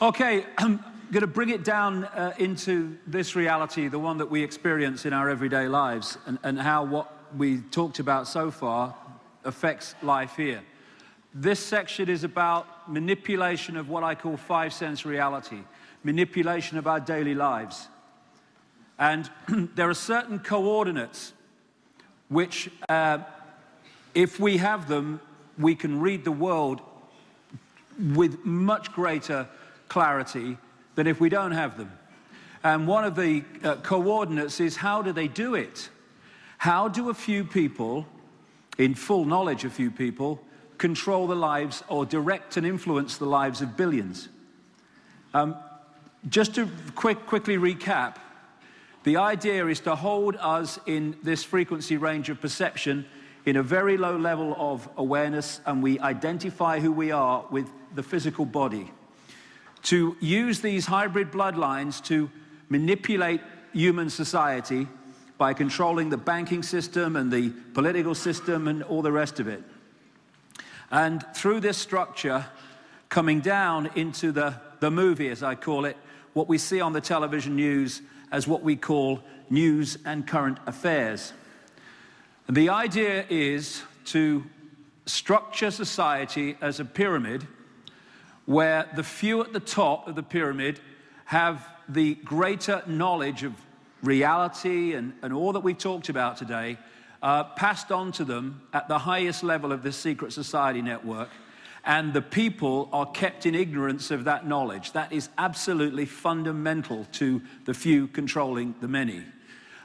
Okay, I'm going to bring it down into this reality, the one that we experience in our everyday lives, and how what we talked about so far affects life here. This section is about manipulation of what I call five-sense reality, manipulation of our daily lives. And there are certain coordinates which, if we have them, we can read the world with much greater clarity than if we don't have them. And one of the coordinates is, how do they do it? How do a few people, in full knowledge a few people, control the lives or direct and influence the lives of billions? Just to quickly recap, the idea is to hold us in this frequency range of perception in a very low level of awareness, and we identify who we are with the physical body. To use these hybrid bloodlines to manipulate human society by controlling the banking system and the political system and all the rest of it. And through this structure, coming down into the movie, as I call it, what we see on the television news as what we call news and current affairs. And the idea is to structure society as a pyramid where the few at the top of the pyramid have the greater knowledge of reality and all that we've talked about today passed on to them at the highest level of this secret society network, and the people are kept in ignorance of that knowledge. That is absolutely fundamental to the few controlling the many.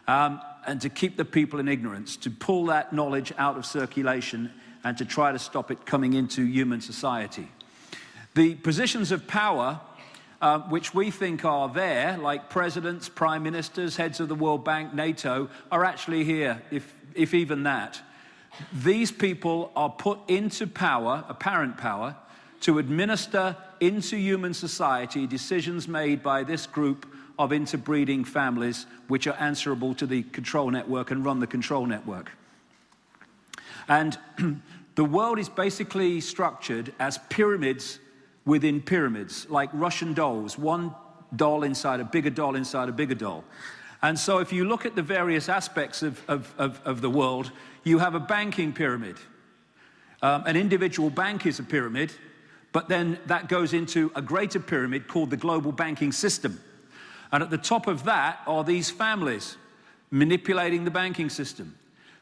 And to keep the people in ignorance, to pull that knowledge out of circulation and to try to stop it coming into human society. The positions of power, which we think are there, like presidents, prime ministers, heads of the World Bank, NATO, are actually here, if even that. These people are put into power, apparent power, to administer into human society decisions made by this group of interbreeding families which are answerable to the control network and run the control network. And the world is basically structured as pyramids within pyramids, like Russian dolls, one doll inside a bigger doll inside a bigger doll. And so if you look at the various aspects of the world, you have a banking pyramid. An individual bank is a pyramid, but then that goes into a greater pyramid called the global banking system. And at the top of that are these families manipulating the banking system.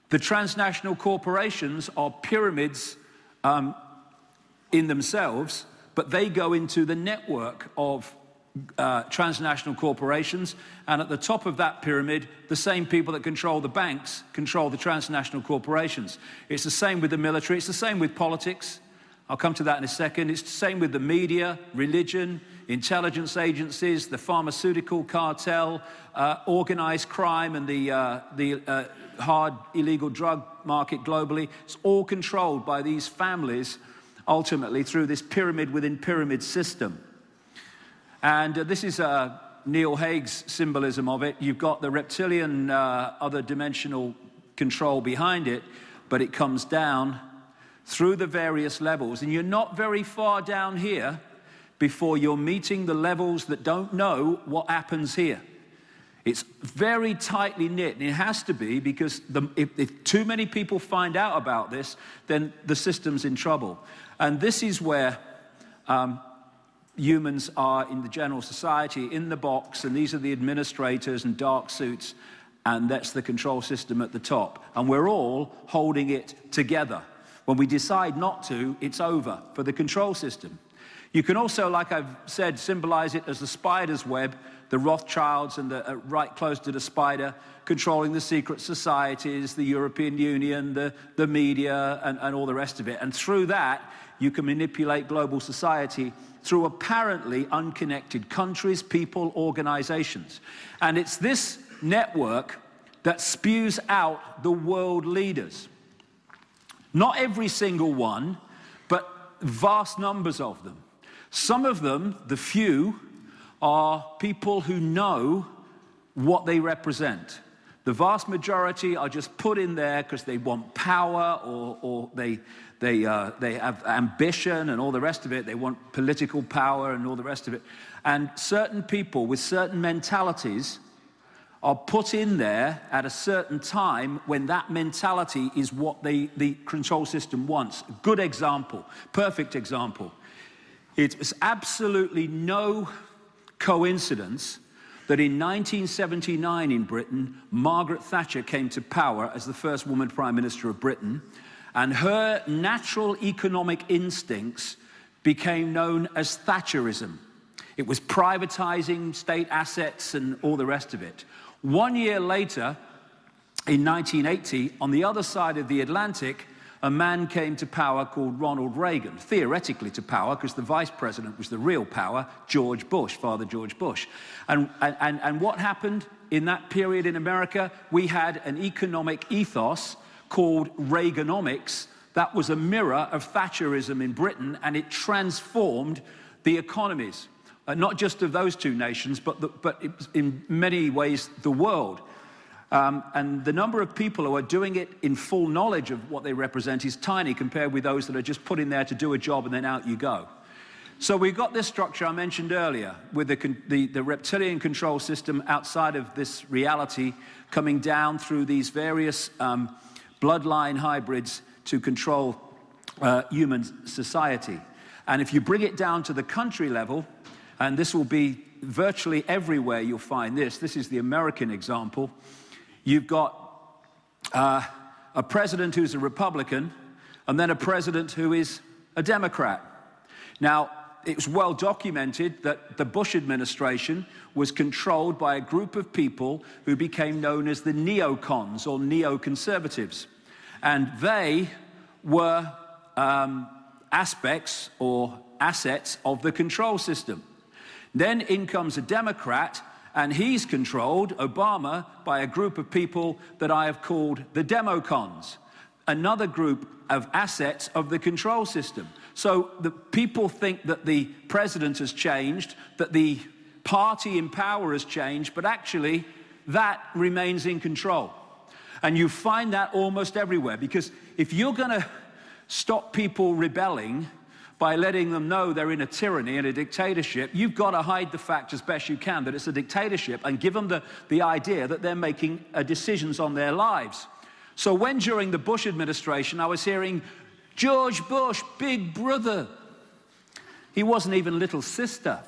The transnational corporations are pyramids in themselves, but they go into the network of transnational corporations, and at the top of that pyramid, the same people that control the banks control the transnational corporations. It's the same with the military, it's the same with politics. I'll come to that in a second. It's the same with the media, religion, intelligence agencies, the pharmaceutical cartel, organized crime, and the hard illegal drug market globally. It's all controlled by these families, ultimately through this pyramid within pyramid system. And this is Neil Haig's symbolism of it. You've got the reptilian other dimensional control behind it, but it comes down through the various levels. And you're not very far down here before you're meeting the levels that don't know what happens here. It's very tightly knit, and it has to be, because if too many people find out about this, then the system's in trouble. And this is where humans are in the general society, in the box, and these are the administrators and dark suits, and that's the control system at the top. And we're all holding it together. When we decide not to, it's over for the control system. You can also, like I've said, symbolize it as the spider's web, the Rothschilds and the right close to the spider, controlling the secret societies, the European Union, the media, and all the rest of it. And through that, you can manipulate global society through apparently unconnected countries, people, organizations. And it's this network that spews out the world leaders. Not every single one, but vast numbers of them. Some of them, the few, are people who know what they represent. The vast majority are just put in there because they want power or they have ambition and all the rest of it. They want political power and all the rest of it. And certain people with certain mentalities are put in there at a certain time when that mentality is what the control system wants. Good example, perfect example. It's absolutely no coincidence that in 1979 in Britain, Margaret Thatcher came to power as the first woman Prime Minister of Britain, and her natural economic instincts became known as Thatcherism. It was privatizing state assets and all the rest of it. 1 year later, in 1980, on the other side of the Atlantic, a man came to power called Ronald Reagan, theoretically to power, because the vice president was the real power, George Bush, Father George Bush. And what happened in that period in America? We had an economic ethos called Reaganomics that was a mirror of Thatcherism in Britain, and it transformed the economies. Not just of those two nations, but in many ways the world. And the number of people who are doing it in full knowledge of what they represent is tiny compared with those that are just put in there to do a job and then out you go. So we've got this structure I mentioned earlier with the reptilian control system outside of this reality coming down through these various bloodline hybrids to control human society. And if you bring it down to the country level, and this will be virtually everywhere you'll find this. This is the American example. You've got a president who's a Republican, and then a president who is a Democrat. Now, it's well documented that the Bush administration was controlled by a group of people who became known as the neocons, or neoconservatives. And they were aspects or assets of the control system. Then in comes a Democrat, and he's controlled, Obama, by a group of people that I have called the Democons, another group of assets of the control system. So the people think that the president has changed, that the party in power has changed, but actually that remains in control. And you find that almost everywhere, because if you're going to stop people rebelling by letting them know they're in a tyranny and a dictatorship, you've got to hide the fact as best you can that it's a dictatorship and give them the idea that they're making decisions on their lives. So when during the Bush administration I was hearing, George Bush, big brother, he wasn't even little sister.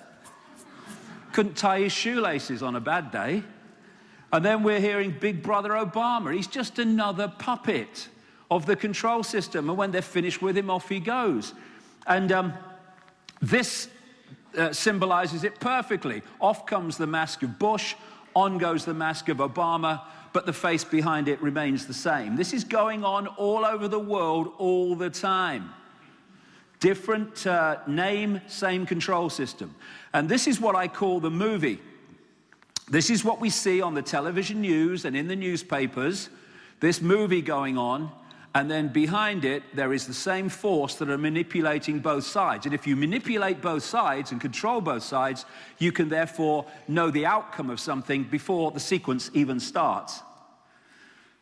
Couldn't tie his shoelaces on a bad day. And then we're hearing big brother Obama. He's just another puppet of the control system. And when they're finished with him, off he goes. And this symbolizes it perfectly. Off comes the mask of Bush, on goes the mask of Obama, but the face behind it remains the same. This is going on all over the world all the time. Different name, same control system. And this is what I call the movie. This is what we see on the television news and in the newspapers, this movie going on. And then behind it, there is the same force that are manipulating both sides. And if you manipulate both sides and control both sides, you can therefore know the outcome of something before the sequence even starts.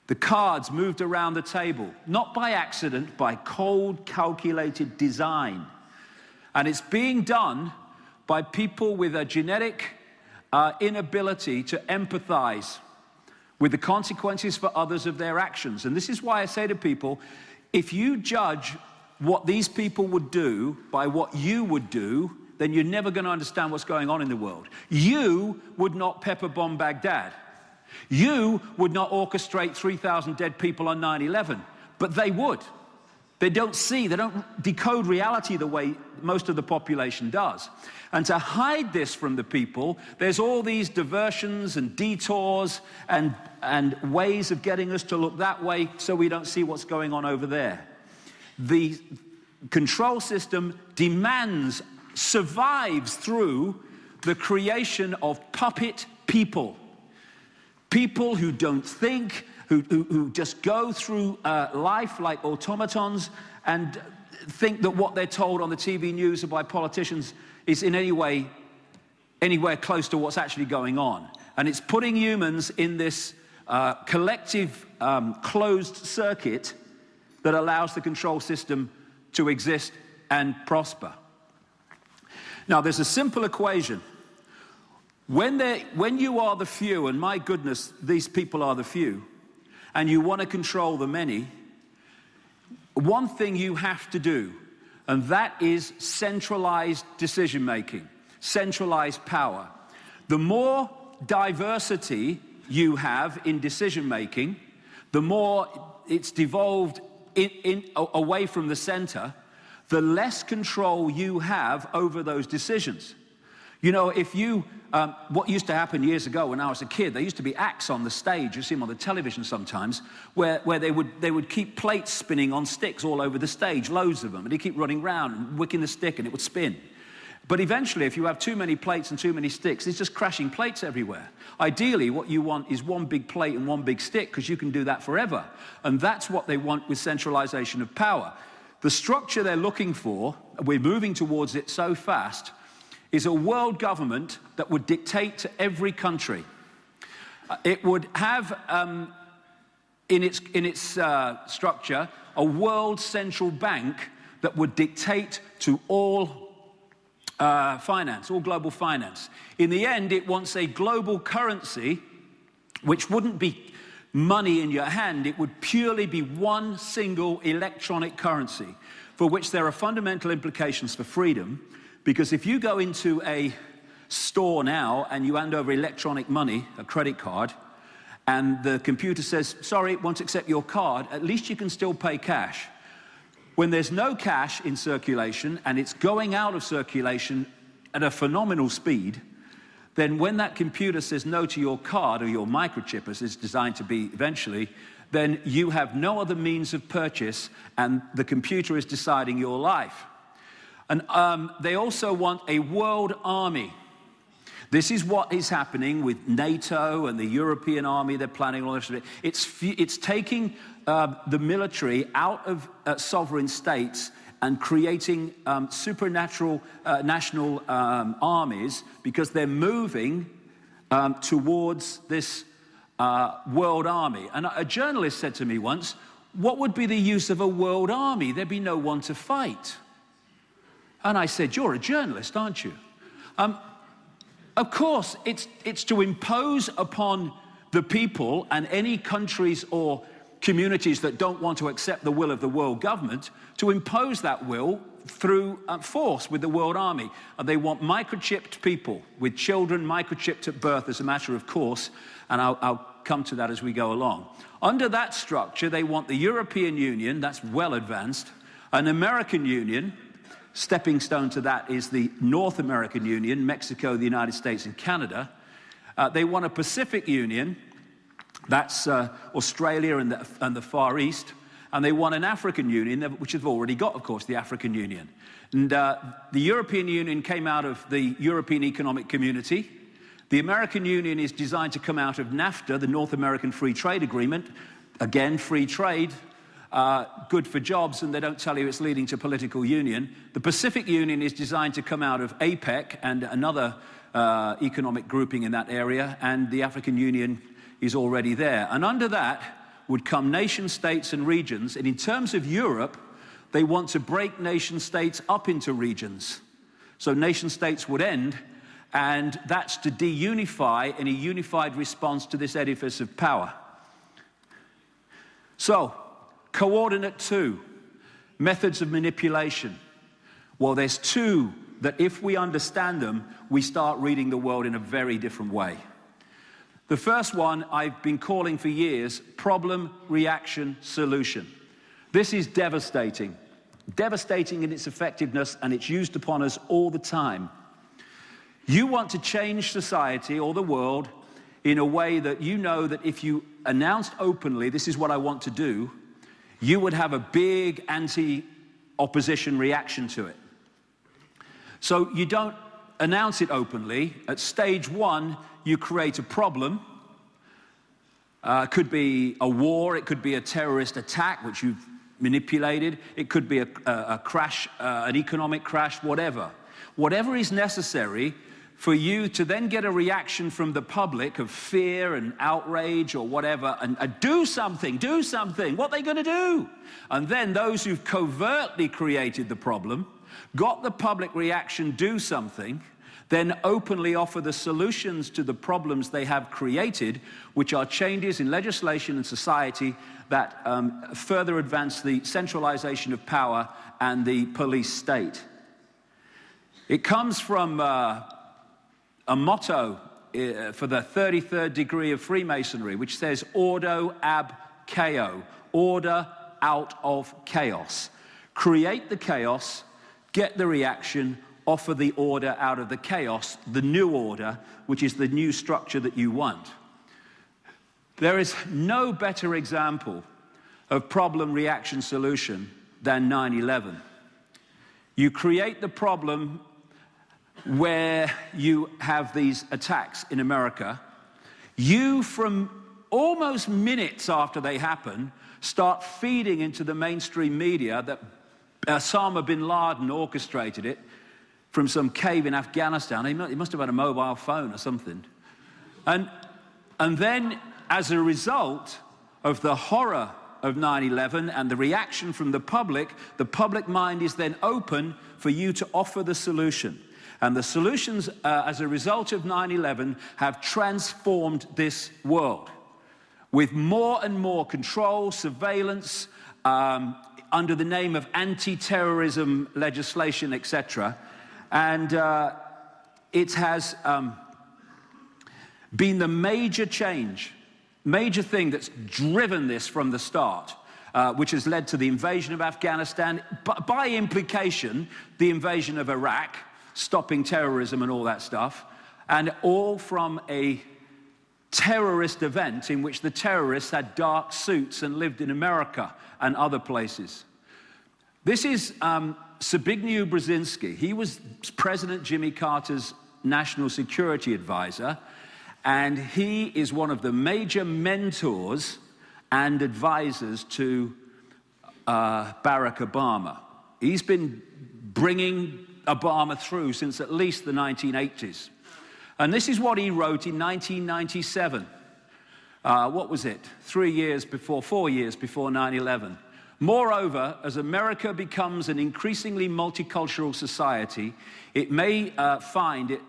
The cards moved around the table, not by accident, by cold, calculated design. And it's being done by people with a genetic inability to empathize with the consequences for others of their actions. And this is why I say to people, if you judge what these people would do by what you would do, then you're never going to understand what's going on in the world. You would not pepper bomb Baghdad. You would not orchestrate 3,000 dead people on 9/11, but they would. They don't see, they don't decode reality the way most of the population does. And to hide this from the people, there's all these diversions and detours and ways of getting us to look that way so we don't see what's going on over there. The control system demands, survives through the creation of puppet people. People who don't think, who just go through life like automatons and think that what they're told on the TV news or by politicians is in any way anywhere close to what's actually going on. And it's putting humans in this collective closed circuit that allows the control system to exist and prosper. Now, there's a simple equation. When you are the few, and my goodness, these people are the few, and you want to control the many, one thing you have to do, and that is centralized decision-making, centralized power. The more diversity you have in decision-making, the more it's devolved away from the center, the less control you have over those decisions. You know, if you, what used to happen years ago when I was a kid, there used to be acts on the stage, you see them on the television sometimes, where they would keep plates spinning on sticks all over the stage, loads of them, and they keep running around and wicking the stick and it would spin. But eventually, if you have too many plates and too many sticks, it's just crashing plates everywhere. Ideally, what you want is one big plate and one big stick, because you can do that forever. And that's what they want with centralization of power. The structure they're looking for, we're moving towards it so fast, is a world government that would dictate to every country. It would have in its structure a world central bank that would dictate to all finance, all global finance. In the end, it wants a global currency which wouldn't be money in your hand, it would purely be one single electronic currency, for which there are fundamental implications for freedom. Because if you go into a store now and you hand over electronic money, a credit card, and the computer says, sorry, it won't accept your card, at least you can still pay cash. When there's no cash in circulation and it's going out of circulation at a phenomenal speed, then when that computer says no to your card, or your microchip as it's designed to be eventually, then you have no other means of purchase and the computer is deciding your life. And they also want a world army. This is what is happening with NATO and the European army. They're planning all this. It's taking the military out of sovereign states and creating supernatural national armies, because they're moving towards this world army. And a journalist said to me once, what would be the use of a world army? There'd be no one to fight. And I said, you're a journalist, aren't you? Of course, it's to impose upon the people and any countries or communities that don't want to accept the will of the world government, to impose that will through force with the world army. And they want microchipped people, with children microchipped at birth as a matter of course, and I'll come to that as we go along. Under that structure, they want the European Union, that's well advanced, an American Union. Stepping stone to that is the North American Union, Mexico, the United States, and Canada. They want a Pacific Union, that's Australia and the Far East. And they want an African Union, which they've already got, of course, the African Union. And the European Union came out of the European Economic Community. The American Union is designed to come out of NAFTA, the North American Free Trade Agreement. Again, free trade. Good for jobs, and they don't tell you it's leading to political union. The Pacific Union is designed to come out of APEC and another economic grouping in that area, and the African Union is already there. And under that would come nation states and regions, and in terms of Europe, they want to break nation states up into regions. So nation states would end, and that's to de-unify in a unified response to this edifice of power. So, coordinate 2, methods of manipulation. Well, there's 2 that if we understand them, we start reading the world in a very different way. The first one I've been calling for years, problem, reaction, solution. This is devastating. Devastating in its effectiveness, and it's used upon us all the time. You want to change society or the world in a way that you know that if you announced openly, this is what I want to do, you would have a big anti-opposition reaction to it. So you don't announce it openly. At stage 1, you create a problem. It could be a war, it could be a terrorist attack, which you've manipulated. It could be a crash, an economic crash, whatever. Whatever is necessary for you to then get a reaction from the public of fear and outrage or whatever, and do something, what are they going to do? And then those who've covertly created the problem, got the public reaction, do something, then openly offer the solutions to the problems they have created, which are changes in legislation and society that further advance the centralization of power and the police state. It comes from a motto for the 33rd degree of Freemasonry, which says, ordo ab chaos, order out of chaos. Create the chaos, get the reaction, offer the order out of the chaos, the new order, which is the new structure that you want. There is no better example of problem, reaction, solution than 9/11. You create the problem where you have these attacks in America. You, from almost minutes after they happen, start feeding into the mainstream media that Osama bin Laden orchestrated it from some cave in Afghanistan. He must have had a mobile phone or something. And then, as a result of the horror of 9/11 and the reaction from the public mind is then open for you to offer the solution. And the solutions, as a result of 9/11, have transformed this world with more and more control, surveillance, under the name of anti-terrorism legislation, etc. And it has been the major change, major thing that's driven this from the start, which has led to the invasion of Afghanistan, by implication, the invasion of Iraq, stopping terrorism and all that stuff, and all from a terrorist event in which the terrorists had dark suits and lived in America and other places. This is Zbigniew Brzezinski. He was President Jimmy Carter's national security advisor, and he is one of the major mentors and advisors to Barack Obama. He's been bringing Obama through since at least the 1980s. And this is what he wrote in 1997. What was it? 4 years before 9/11. Moreover, as America becomes an increasingly multicultural society, it may find it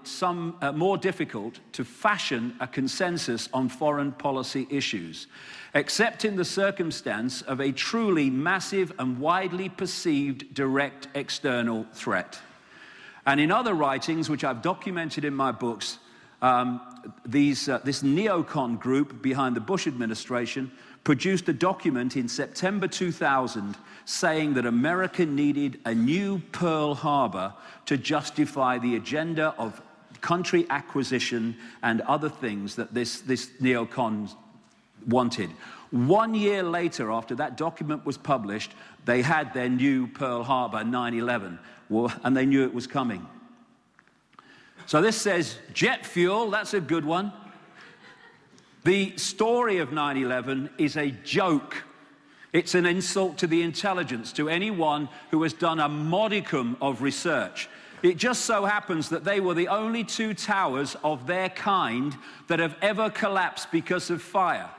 more difficult to fashion a consensus on foreign policy issues, except in the circumstance of a truly massive and widely perceived direct external threat. And in other writings, which I've documented in my books, this neocon group behind the Bush administration produced a document in September 2000 saying that America needed a new Pearl Harbor to justify the agenda of country acquisition and other things that this neocon wanted. 1 year later, after that document was published, they had their new Pearl Harbor, 9/11, and they knew it was coming. So this says jet fuel, that's a good one. The story of 9/11 is a joke. It's an insult to the intelligence, to anyone who has done a modicum of research. It just so happens that they were the only two towers of their kind that have ever collapsed because of fire.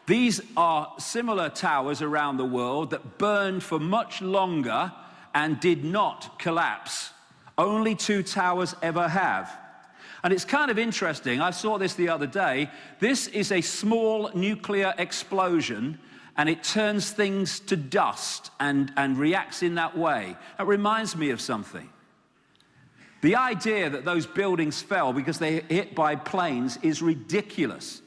These are similar towers around the world that burned for much longer and did not collapse. Only two towers ever have. And it's kind of interesting. I saw this the other day. This is a small nuclear explosion, and it turns things to dust and reacts in that way. It reminds me of something. The idea that those buildings fell because they were hit by planes is ridiculous.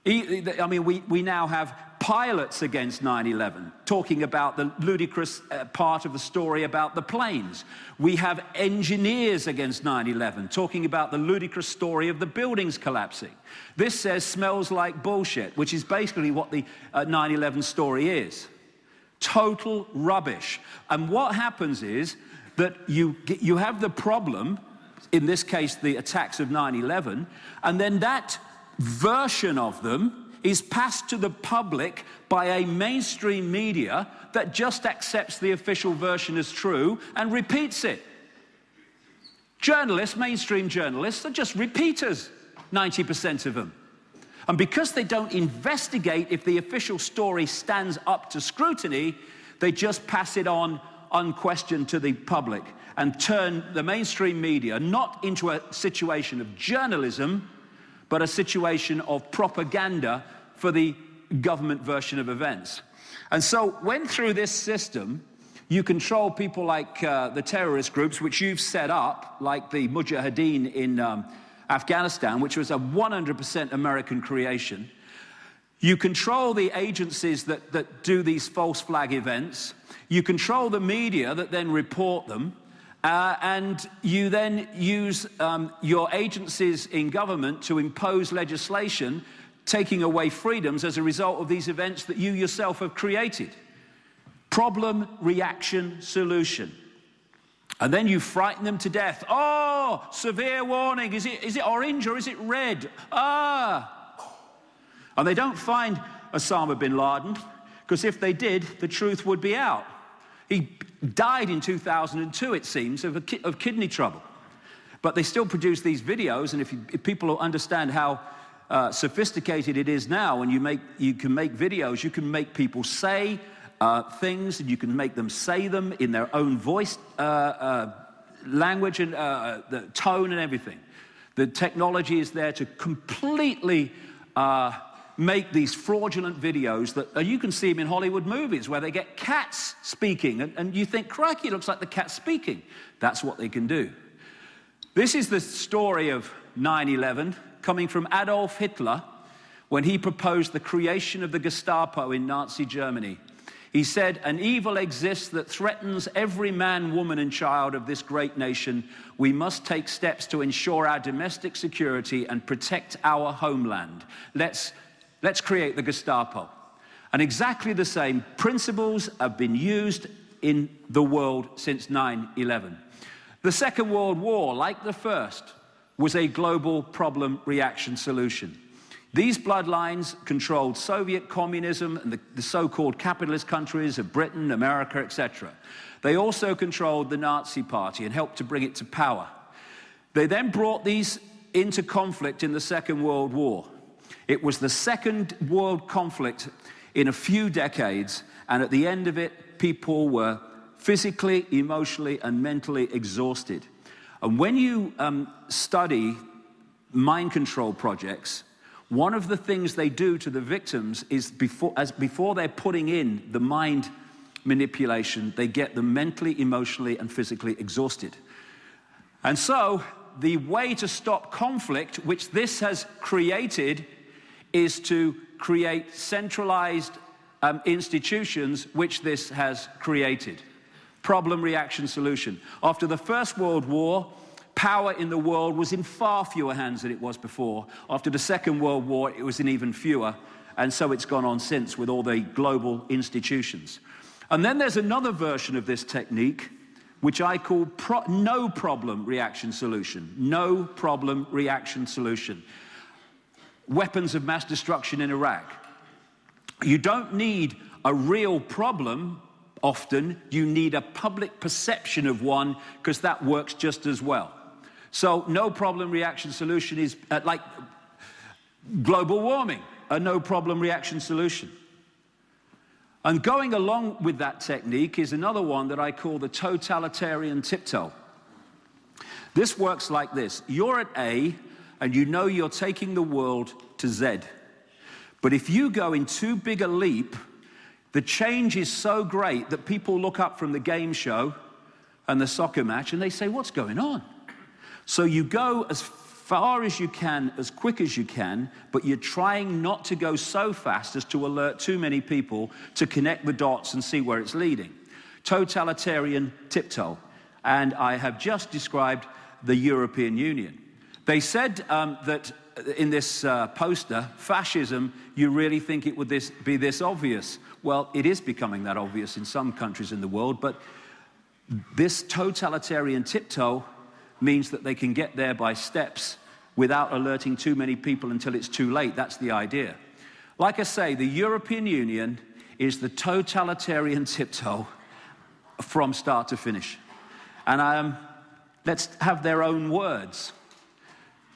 I mean, we now have pilots against 9/11, talking about the ludicrous part of the story about the planes. We have engineers against 9/11, talking about the ludicrous story of the buildings collapsing. This says smells like bullshit, which is basically what the 9/11 story is. Total rubbish. And what happens is that you have the problem, in this case the attacks of 9/11, and then that version of them is passed to the public by a mainstream media that just accepts the official version as true and repeats it. Journalists, mainstream journalists, are just repeaters, 90% of them. And because they don't investigate if the official story stands up to scrutiny, they just pass it on unquestioned to the public and turn the mainstream media not into a situation of journalism, but a situation of propaganda for the government version of events. And so when through this system, you control people like the terrorist groups, which you've set up, like the Mujahideen in Afghanistan, which was a 100% American creation. You control the agencies that do these false flag events. You control the media that then report them. And you then use your agencies in government to impose legislation, taking away freedoms as a result of these events that you yourself have created. Problem, reaction, solution. And then you frighten them to death. Oh, severe warning. Is it orange or is it red? And they don't find Osama bin Laden, because if they did, the truth would be out. He died in 2002, it seems, of kidney trouble. But they still produce these videos, and if people understand how sophisticated it is now, and you can make videos, you can make people say things, and you can make them say them in their own voice, language, and the tone and everything. The technology is there to completely make these fraudulent videos that you can see them in Hollywood movies where they get cats speaking, and you think, crikey, it looks like the cat's speaking. That's what they can do. This is the story of 9/11 coming from Adolf Hitler when he proposed the creation of the Gestapo in Nazi Germany. He said, "An evil exists that threatens every man, woman, and child of this great nation. We must take steps to ensure our domestic security and protect our homeland. Let's create the Gestapo." And exactly the same principles have been used in the world since 9/11. The Second World War, like the First, was a global problem, reaction, solution. These bloodlines controlled Soviet communism and the so-called capitalist countries of Britain, America, etc. They also controlled the Nazi Party and helped to bring it to power. They then brought these into conflict in the Second World War. It was the second world conflict in a few decades, and at the end of it, people were physically, emotionally, and mentally exhausted. And when you study mind control projects, one of the things they do to the victims is before they're putting in the mind manipulation, they get them mentally, emotionally, and physically exhausted. And so the way to stop conflict, which this has created, is to create centralized institutions, which this has created. Problem, reaction, solution. After the First World War, power in the world was in far fewer hands than it was before. After the Second World War, it was in even fewer, and so it's gone on since with all the global institutions. And then there's another version of this technique, which I call no problem reaction solution. No problem reaction solution. Weapons of mass destruction in Iraq. You don't need a real problem. Often, you need a public perception of one, because that works just as well. So no problem reaction solution is like global warming, a no problem reaction solution. And going along with that technique is another one that I call the totalitarian tiptoe. This works like this. You're at A, and you know you're taking the world to Z. But if you go in too big a leap, the change is so great that people look up from the game show and the soccer match and they say, what's going on? So you go as far as you can, as quick as you can, but you're trying not to go so fast as to alert too many people to connect the dots and see where it's leading. Totalitarian tiptoe. And I have just described the European Union. They said that in this poster, fascism, you really think it would be this obvious? Well, it is becoming that obvious in some countries in the world, but this totalitarian tiptoe means that they can get there by steps without alerting too many people until it's too late. That's the idea. Like I say, the European Union is the totalitarian tiptoe from start to finish. And let's have their own words.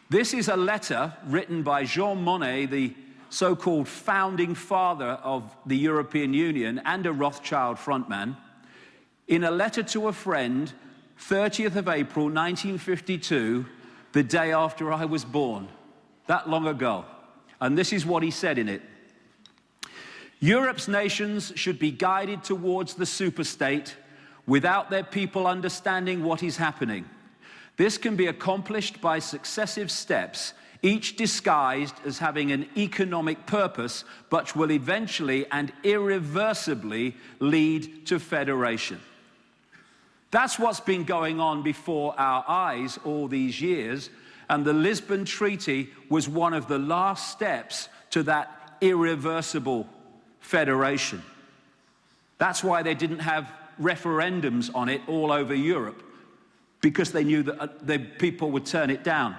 This is a letter written by Jean Monnet, the so-called founding father of the European Union and a Rothschild frontman, in a letter to a friend, 30th of April, 1952, the day after I was born, that long ago. And this is what he said in it. Europe's nations should be guided towards the superstate without their people understanding what is happening. This can be accomplished by successive steps, each disguised as having an economic purpose, but will eventually and irreversibly lead to federation. That's what's been going on before our eyes all these years, and the Lisbon Treaty was one of the last steps to that irreversible federation. That's why they didn't have referendums on it all over Europe, because they knew that the people would turn it down.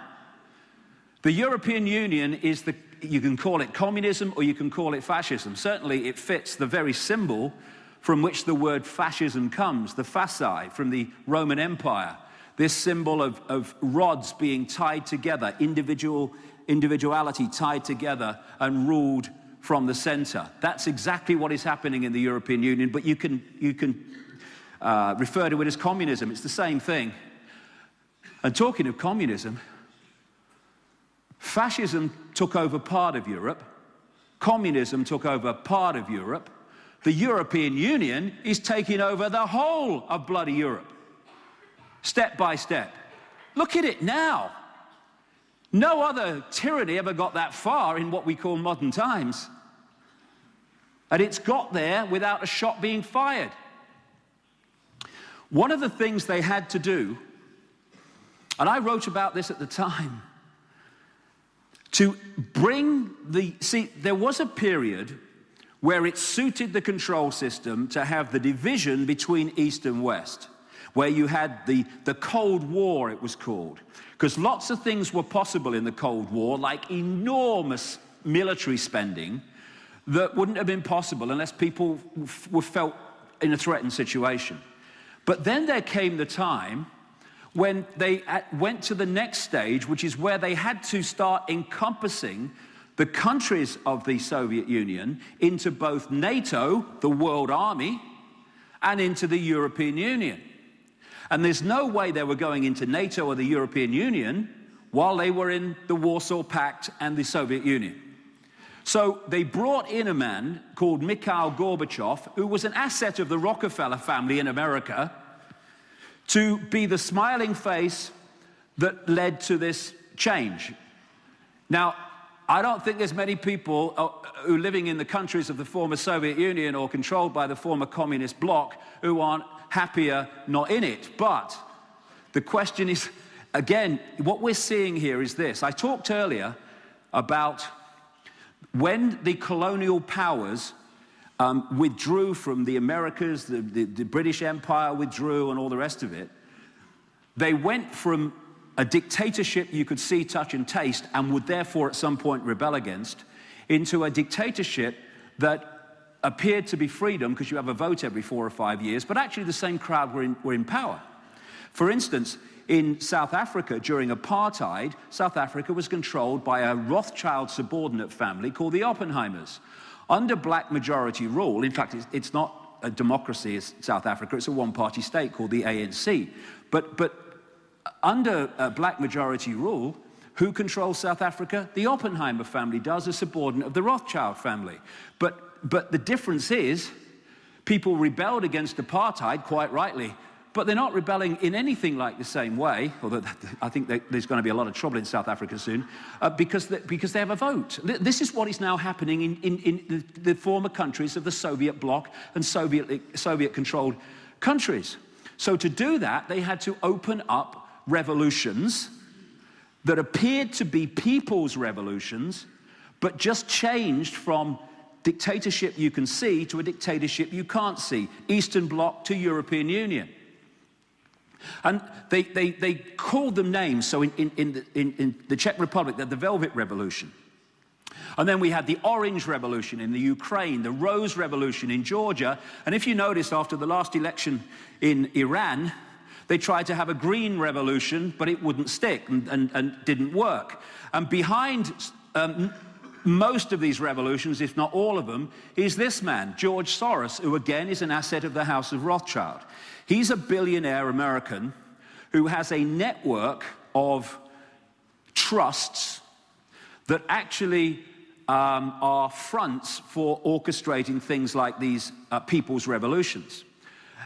The European Union is you can call it communism or you can call it fascism. Certainly it fits the very symbol from which the word fascism comes, the fasci from the Roman Empire, this symbol of rods being tied together, individuality tied together and ruled from the center. That's exactly what is happening in the European Union, but you can refer to it as communism. It's the same thing. And talking of communism, fascism took over part of Europe, communism took over part of Europe. The European Union is taking over the whole of bloody Europe, step by step. Look at it now. No other tyranny ever got that far in what we call modern times. And it's got there without a shot being fired. One of the things they had to do, and I wrote about this at the time, to bring there was a period where it suited the control system to have the division between East and West, where you had the Cold War, it was called, because lots of things were possible in the Cold War, like enormous military spending that wouldn't have been possible unless people were felt in a threatened situation. But then there came the time when they went to the next stage, which is where they had to start encompassing the countries of the Soviet Union into both NATO, the world army, and into the European Union. And there's no way they were going into NATO or the European Union while they were in the Warsaw Pact and the Soviet Union. So they brought in a man called Mikhail Gorbachev, who was an asset of the Rockefeller family in America, to be the smiling face that led to this change. Now, I don't think there's many people who are living in the countries of the former Soviet Union or controlled by the former communist bloc who aren't happier not in it. But the question is, again, what we're seeing here is this. I talked earlier about when the colonial powers withdrew from the Americas, the British Empire withdrew and all the rest of it, they went from a dictatorship you could see, touch, and taste, and would therefore at some point rebel against, into a dictatorship that appeared to be freedom because you have a vote every 4 or 5 years, but actually the same crowd were in power. For instance, in South Africa during apartheid, South Africa was controlled by a Rothschild subordinate family called the Oppenheimers. Under black majority rule, in fact, it's not a democracy, it's South Africa, it's a one-party state called the ANC. But under black majority rule, who controls South Africa? The Oppenheimer family does, a subordinate of the Rothschild family. But the difference is, people rebelled against apartheid, quite rightly, but they're not rebelling in anything like the same way, although I think there's going to be a lot of trouble in South Africa soon, because they have a vote. This is what is now happening in the former countries of the Soviet bloc and Soviet-controlled countries. So to do that, they had to open up revolutions that appeared to be people's revolutions, but just changed from dictatorship you can see to a dictatorship you can't see, Eastern Bloc to European Union. And they called them names. So in the Czech Republic, the Velvet Revolution. And then we had the Orange Revolution in the Ukraine, the Rose Revolution in Georgia. And if you notice, after the last election in Iran, They tried to have a green revolution, but it wouldn't stick and didn't work. And behind most of these revolutions, if not all of them, is this man, George Soros, who again is an asset of the House of Rothschild. He's a billionaire American who has a network of trusts that actually are fronts for orchestrating things like these people's revolutions.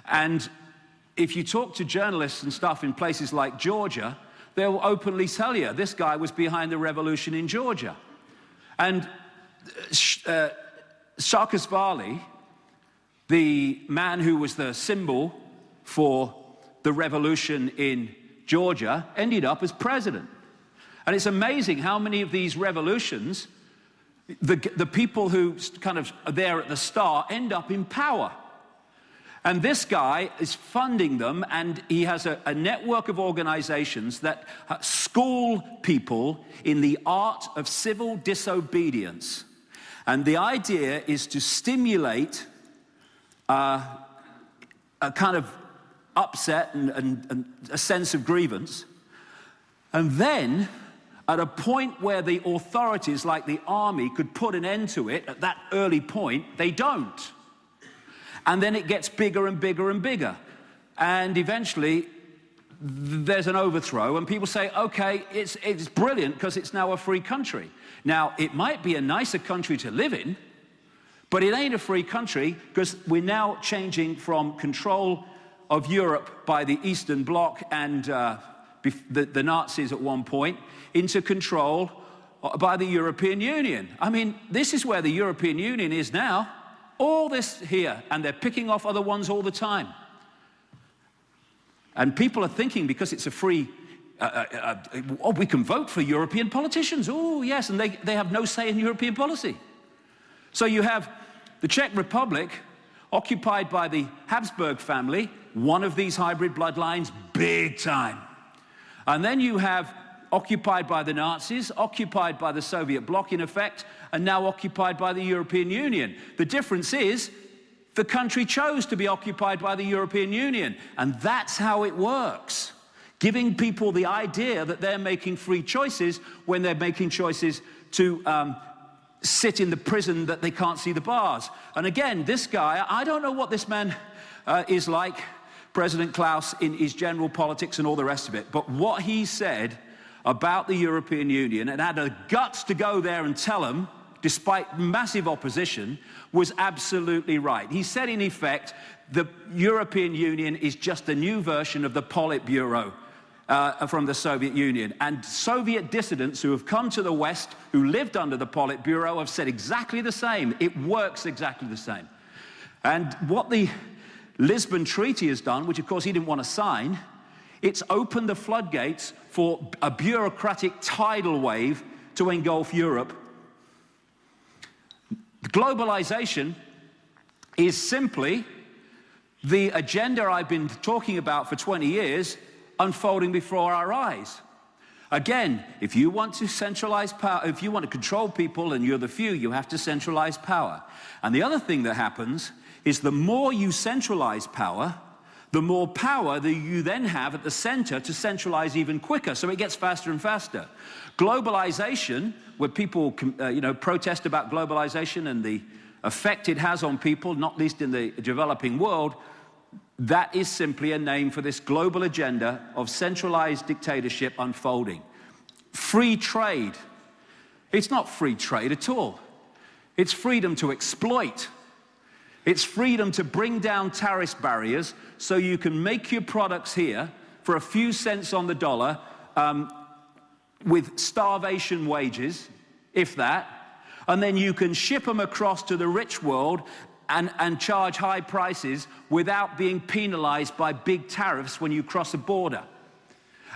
And if you talk to journalists and stuff in places like Georgia, they'll openly tell you this guy was behind the revolution in Georgia. And Saakashvili, the man who was the symbol for the revolution in Georgia, ended up as president. And it's amazing how many of these revolutions, the people who kind of are there at the start end up in power. And this guy is funding them, and he has a network of organizations that school people in the art of civil disobedience. And the idea is to stimulate a kind of upset and a sense of grievance. And then, at a point where the authorities, like the army, could put an end to it, at that early point, they don't. And then it gets bigger and bigger and bigger. And eventually, there's an overthrow, and people say, okay, it's brilliant because it's now a free country. Now, it might be a nicer country to live in, but it ain't a free country because we're now changing from control of Europe by the Eastern Bloc and the Nazis at one point into control by the European Union. I mean, this is where the European Union is now. All this here, and they're picking off other ones all the time. And people are thinking because it's a free, we can vote for European politicians. Oh, yes, and they have no say in European policy. So you have the Czech Republic occupied by the Habsburg family, one of these hybrid bloodlines, big time. And then you have occupied by the Nazis, occupied by the Soviet bloc in effect, and now occupied by the European Union. The difference is the country chose to be occupied by the European Union, and that's how it works. Giving people the idea that they're making free choices when they're making choices to sit in the prison that they can't see the bars. And again, this guy, I don't know what this man is like, President Klaus, in his general politics and all the rest of it, but what he said about the European Union and had the guts to go there and tell them, despite massive opposition, was absolutely right. He said, in effect, the European Union is just a new version of the Politburo from the Soviet Union. And Soviet dissidents who have come to the West, who lived under the Politburo, have said exactly the same. It works exactly the same. And what the Lisbon Treaty has done, which of course he didn't want to sign, it's opened the floodgates for a bureaucratic tidal wave to engulf Europe. Globalization is simply the agenda I've been talking about for 20 years unfolding before our eyes. Again, if you want to centralize power, if you want to control people and you're the few, you have to centralize power. And the other thing that happens is the more you centralize power, the more power that you then have at the center to centralize even quicker, so it gets faster and faster. Globalization, where people protest about globalization and the effect it has on people, not least in the developing world, that is simply a name for this global agenda of centralized dictatorship unfolding. Free trade. It's not free trade at all. It's freedom to exploit. It's freedom to bring down tariff barriers so you can make your products here for a few cents on the dollar with starvation wages, if that, and then you can ship them across to the rich world and charge high prices without being penalized by big tariffs when you cross a border.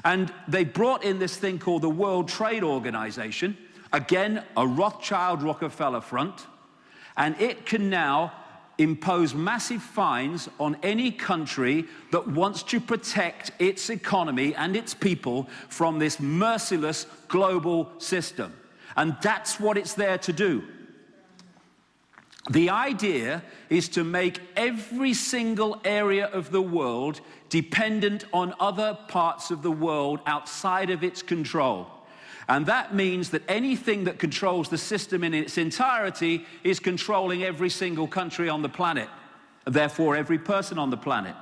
And they brought in this thing called the World Trade Organization, again, a Rothschild-Rockefeller front, and it can now impose massive fines on any country that wants to protect its economy and its people from this merciless global system. And that's what it's there to do. The idea is to make every single area of the world dependent on other parts of the world outside of its control. And that means that anything that controls the system in its entirety is controlling every single country on the planet, and therefore every person on the planet.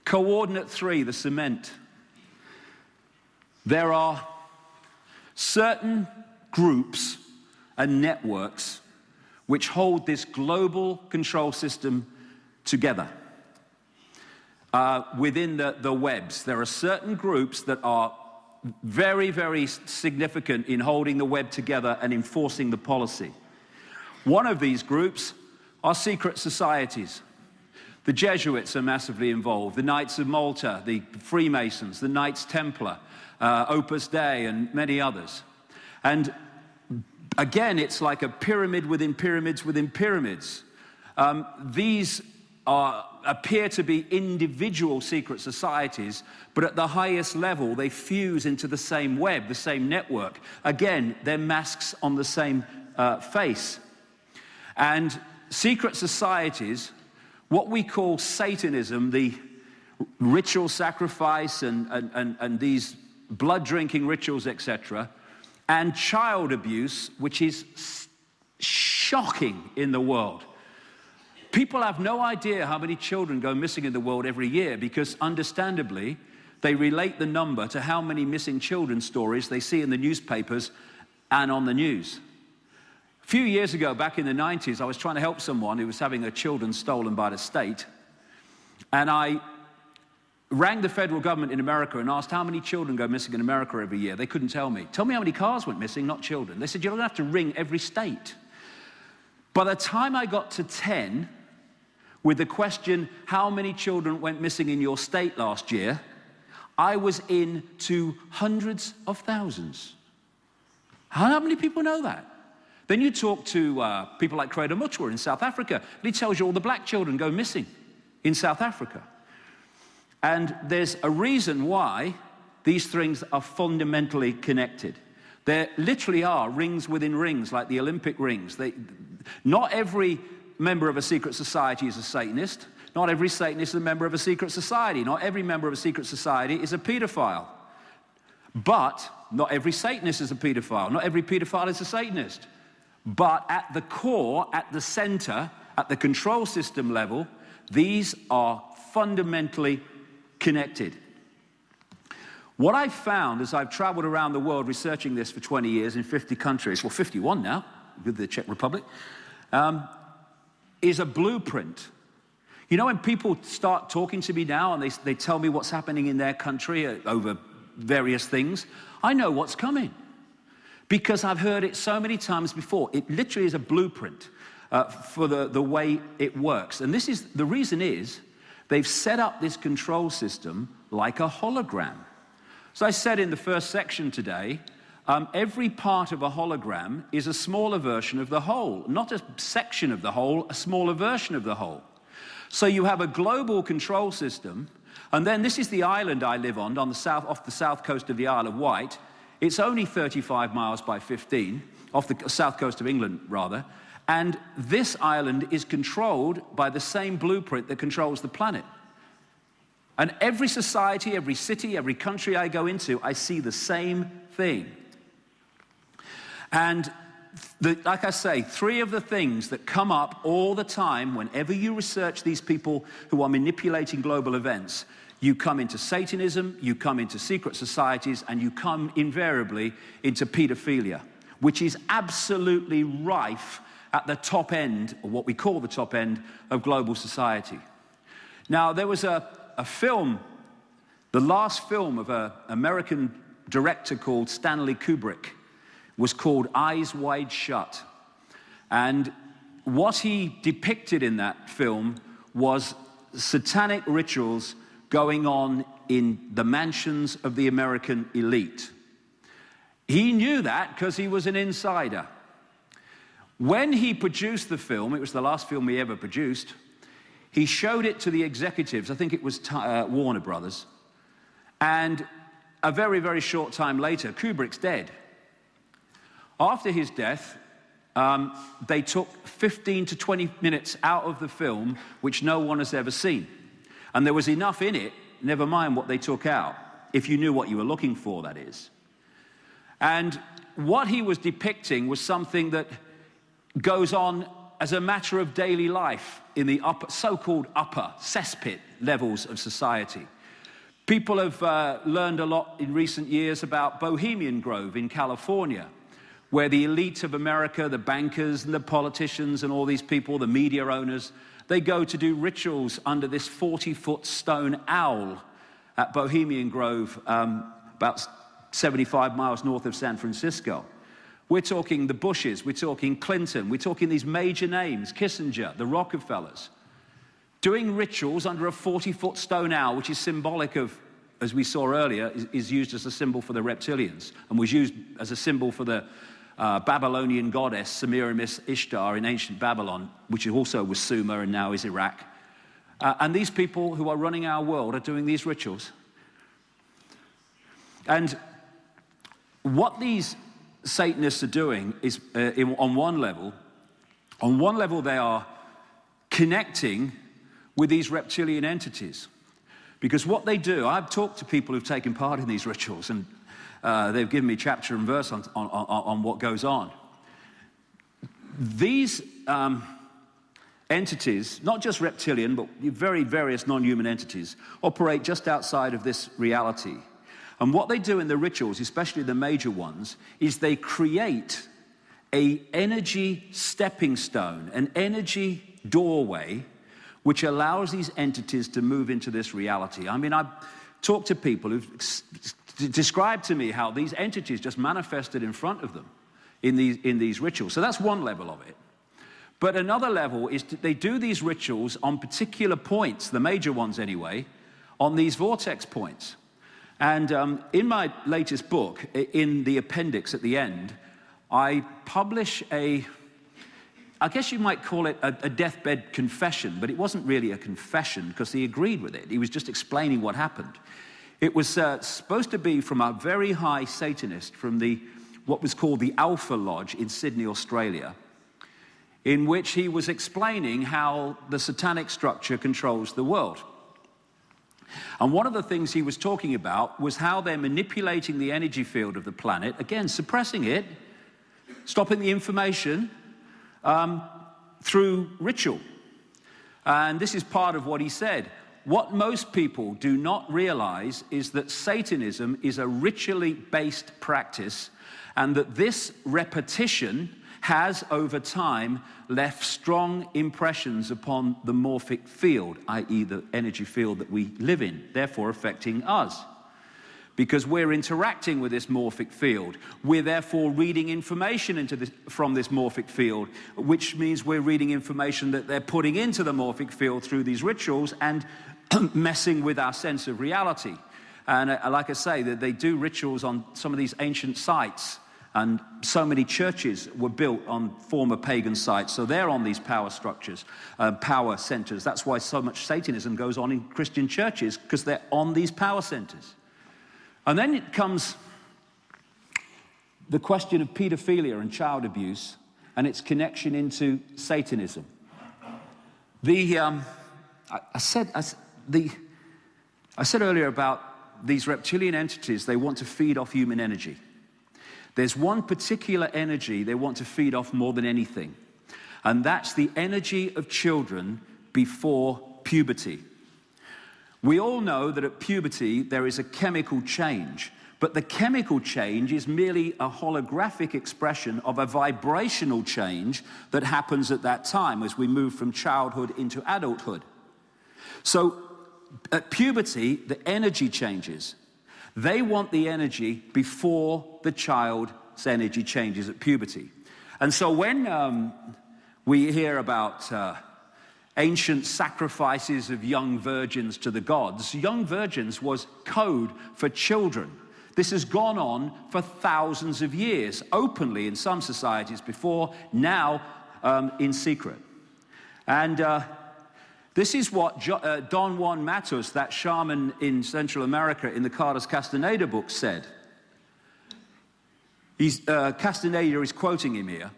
Coordinate 3, the cement. There are certain groups and networks which hold this global control system together. Within the webs, there are certain groups that are very, very significant in holding the web together and enforcing the policy. One of these groups are secret societies. The Jesuits are massively involved, the Knights of Malta, the Freemasons, the Knights Templar, Opus Dei, and many others. And again, it's like a pyramid within pyramids within pyramids. These appear to be individual secret societies, but at the highest level, they fuse into the same web, the same network. Again, they're masks on the same face. And secret societies, what we call Satanism, the ritual sacrifice and these blood-drinking rituals, etc., and child abuse, which is shocking in the world. People have no idea how many children go missing in the world every year because, understandably, they relate the number to how many missing children stories they see in the newspapers and on the news. A few years ago, back in the 90s, I was trying to help someone who was having their children stolen by the state, and I rang the federal government in America and asked how many children go missing in America every year. They couldn't tell me. Tell me how many cars went missing, not children. They said, you don't have to ring every state. By the time I got to 10, with the question, how many children went missing in your state last year, I was into hundreds of thousands. How many people know that? Then you talk to people like Credo Mutwa in South Africa, and he tells you all the black children go missing in South Africa. And there's a reason why these things are fundamentally connected. There literally are rings within rings, like the Olympic rings. Not every member of a secret society is a Satanist. Not every Satanist is a member of a secret society. Not every member of a secret society is a pedophile. But not every Satanist is a pedophile. Not every pedophile is a Satanist. But at the core, at the center, at the control system level, these are fundamentally connected. What I've found as I've traveled around the world researching this for 20 years in 50 countries, well, 51 now, with the Czech Republic, is a blueprint. You know, when people start talking to me now and they tell me what's happening in their country over various things, I know what's coming because I've heard it so many times before. It literally is a blueprint for the way it works. And this is, the reason is, they've set up this control system like a hologram. As I said in the first section today, every part of a hologram is a smaller version of the whole, not a section of the whole, a smaller version of the whole. So you have a global control system, and then this is the island I live on the south, off the south coast of the Isle of Wight. It's only 35 miles by 15, off the south coast of England, rather. And this island is controlled by the same blueprint that controls the planet. And every society, every city, every country I go into, I see the same thing. And like I say, three of the things that come up all the time whenever you research these people who are manipulating global events, you come into Satanism, you come into secret societies, and you come invariably into pedophilia, which is absolutely rife at the top end, or what we call the top end, of global society. Now, there was a film, the last film of an American director called Stanley Kubrick, was called Eyes Wide Shut. And what he depicted in that film was satanic rituals going on in the mansions of the American elite. He knew that because he was an insider. When he produced the film, it was the last film he ever produced, he showed it to the executives, I think it was Warner Brothers, and a very, very short time later, Kubrick's dead. After his death, they took 15 to 20 minutes out of the film, which no one has ever seen. And there was enough in it, never mind what they took out, if you knew what you were looking for, that is. And what he was depicting was something that goes on as a matter of daily life in the upper, so-called upper cesspit levels of society. People have learned a lot in recent years about Bohemian Grove in California, where the elite of America, the bankers and the politicians and all these people, the media owners, they go to do rituals under this 40-foot stone owl at Bohemian Grove, about 75 miles north of San Francisco. We're talking the Bushes, we're talking Clinton, we're talking these major names, Kissinger, the Rockefellers, doing rituals under a 40-foot stone owl, which is symbolic of, as we saw earlier, is used as a symbol for the reptilians, and was used as a symbol for the Babylonian goddess Semiramis Ishtar in ancient Babylon, which also was Sumer and now is Iraq. And these people who are running our world are doing these rituals. And what these Satanists are doing is, on one level they are connecting with these reptilian entities. Because what they do, I've talked to people who've taken part in these rituals, and they've given me chapter and verse on what goes on. These entities, not just reptilian, but very various non-human entities, operate just outside of this reality. And what they do in the rituals, especially the major ones, is they create an energy stepping stone, an energy doorway, which allows these entities to move into this reality. I mean, I've talked to people who've described to me how these entities just manifested in front of them in these rituals. So that's one level of it. But another level is they do these rituals on particular points, the major ones anyway, on these vortex points. And in my latest book, in the appendix at the end, I publish I guess you might call it a deathbed confession, but it wasn't really a confession because he agreed with it. He was just explaining what happened. It was supposed to be from a very high Satanist from what was called the Alpha Lodge in Sydney, Australia, in which he was explaining how the satanic structure controls the world. And one of the things he was talking about was how they're manipulating the energy field of the planet, again, suppressing it, stopping the information through ritual. And this is part of what he said. What most people do not realize is that Satanism is a ritually based practice, and that this repetition has, over time, left strong impressions upon the morphic field, i.e. the energy field that we live in, therefore affecting us. Because we're interacting with this morphic field, we're therefore reading information from this morphic field, which means we're reading information that they're putting into the morphic field through these rituals and messing with our sense of reality. And like I say, they do rituals on some of these ancient sites. And so many churches were built on former pagan sites. So they're on these power structures, power centers. That's why so much Satanism goes on in Christian churches, because they're on these power centers. And then it comes the question of pedophilia and child abuse and its connection into Satanism. I said earlier about these reptilian entities, they want to feed off human energy. There's one particular energy they want to feed off more than anything, and that's the energy of children before puberty. We all know that at puberty there is a chemical change, but the chemical change is merely a holographic expression of a vibrational change that happens at that time as we move from childhood into adulthood. So at puberty, the energy changes. They want the energy before the child's energy changes at puberty. And so when we hear about ancient sacrifices of young virgins to the gods, young virgins was code for children. This has gone on for thousands of years, openly in some societies before, now in secret. And this is what Don Juan Matus, that shaman in Central America in the Carlos Castaneda book, said. Castaneda is quoting him here.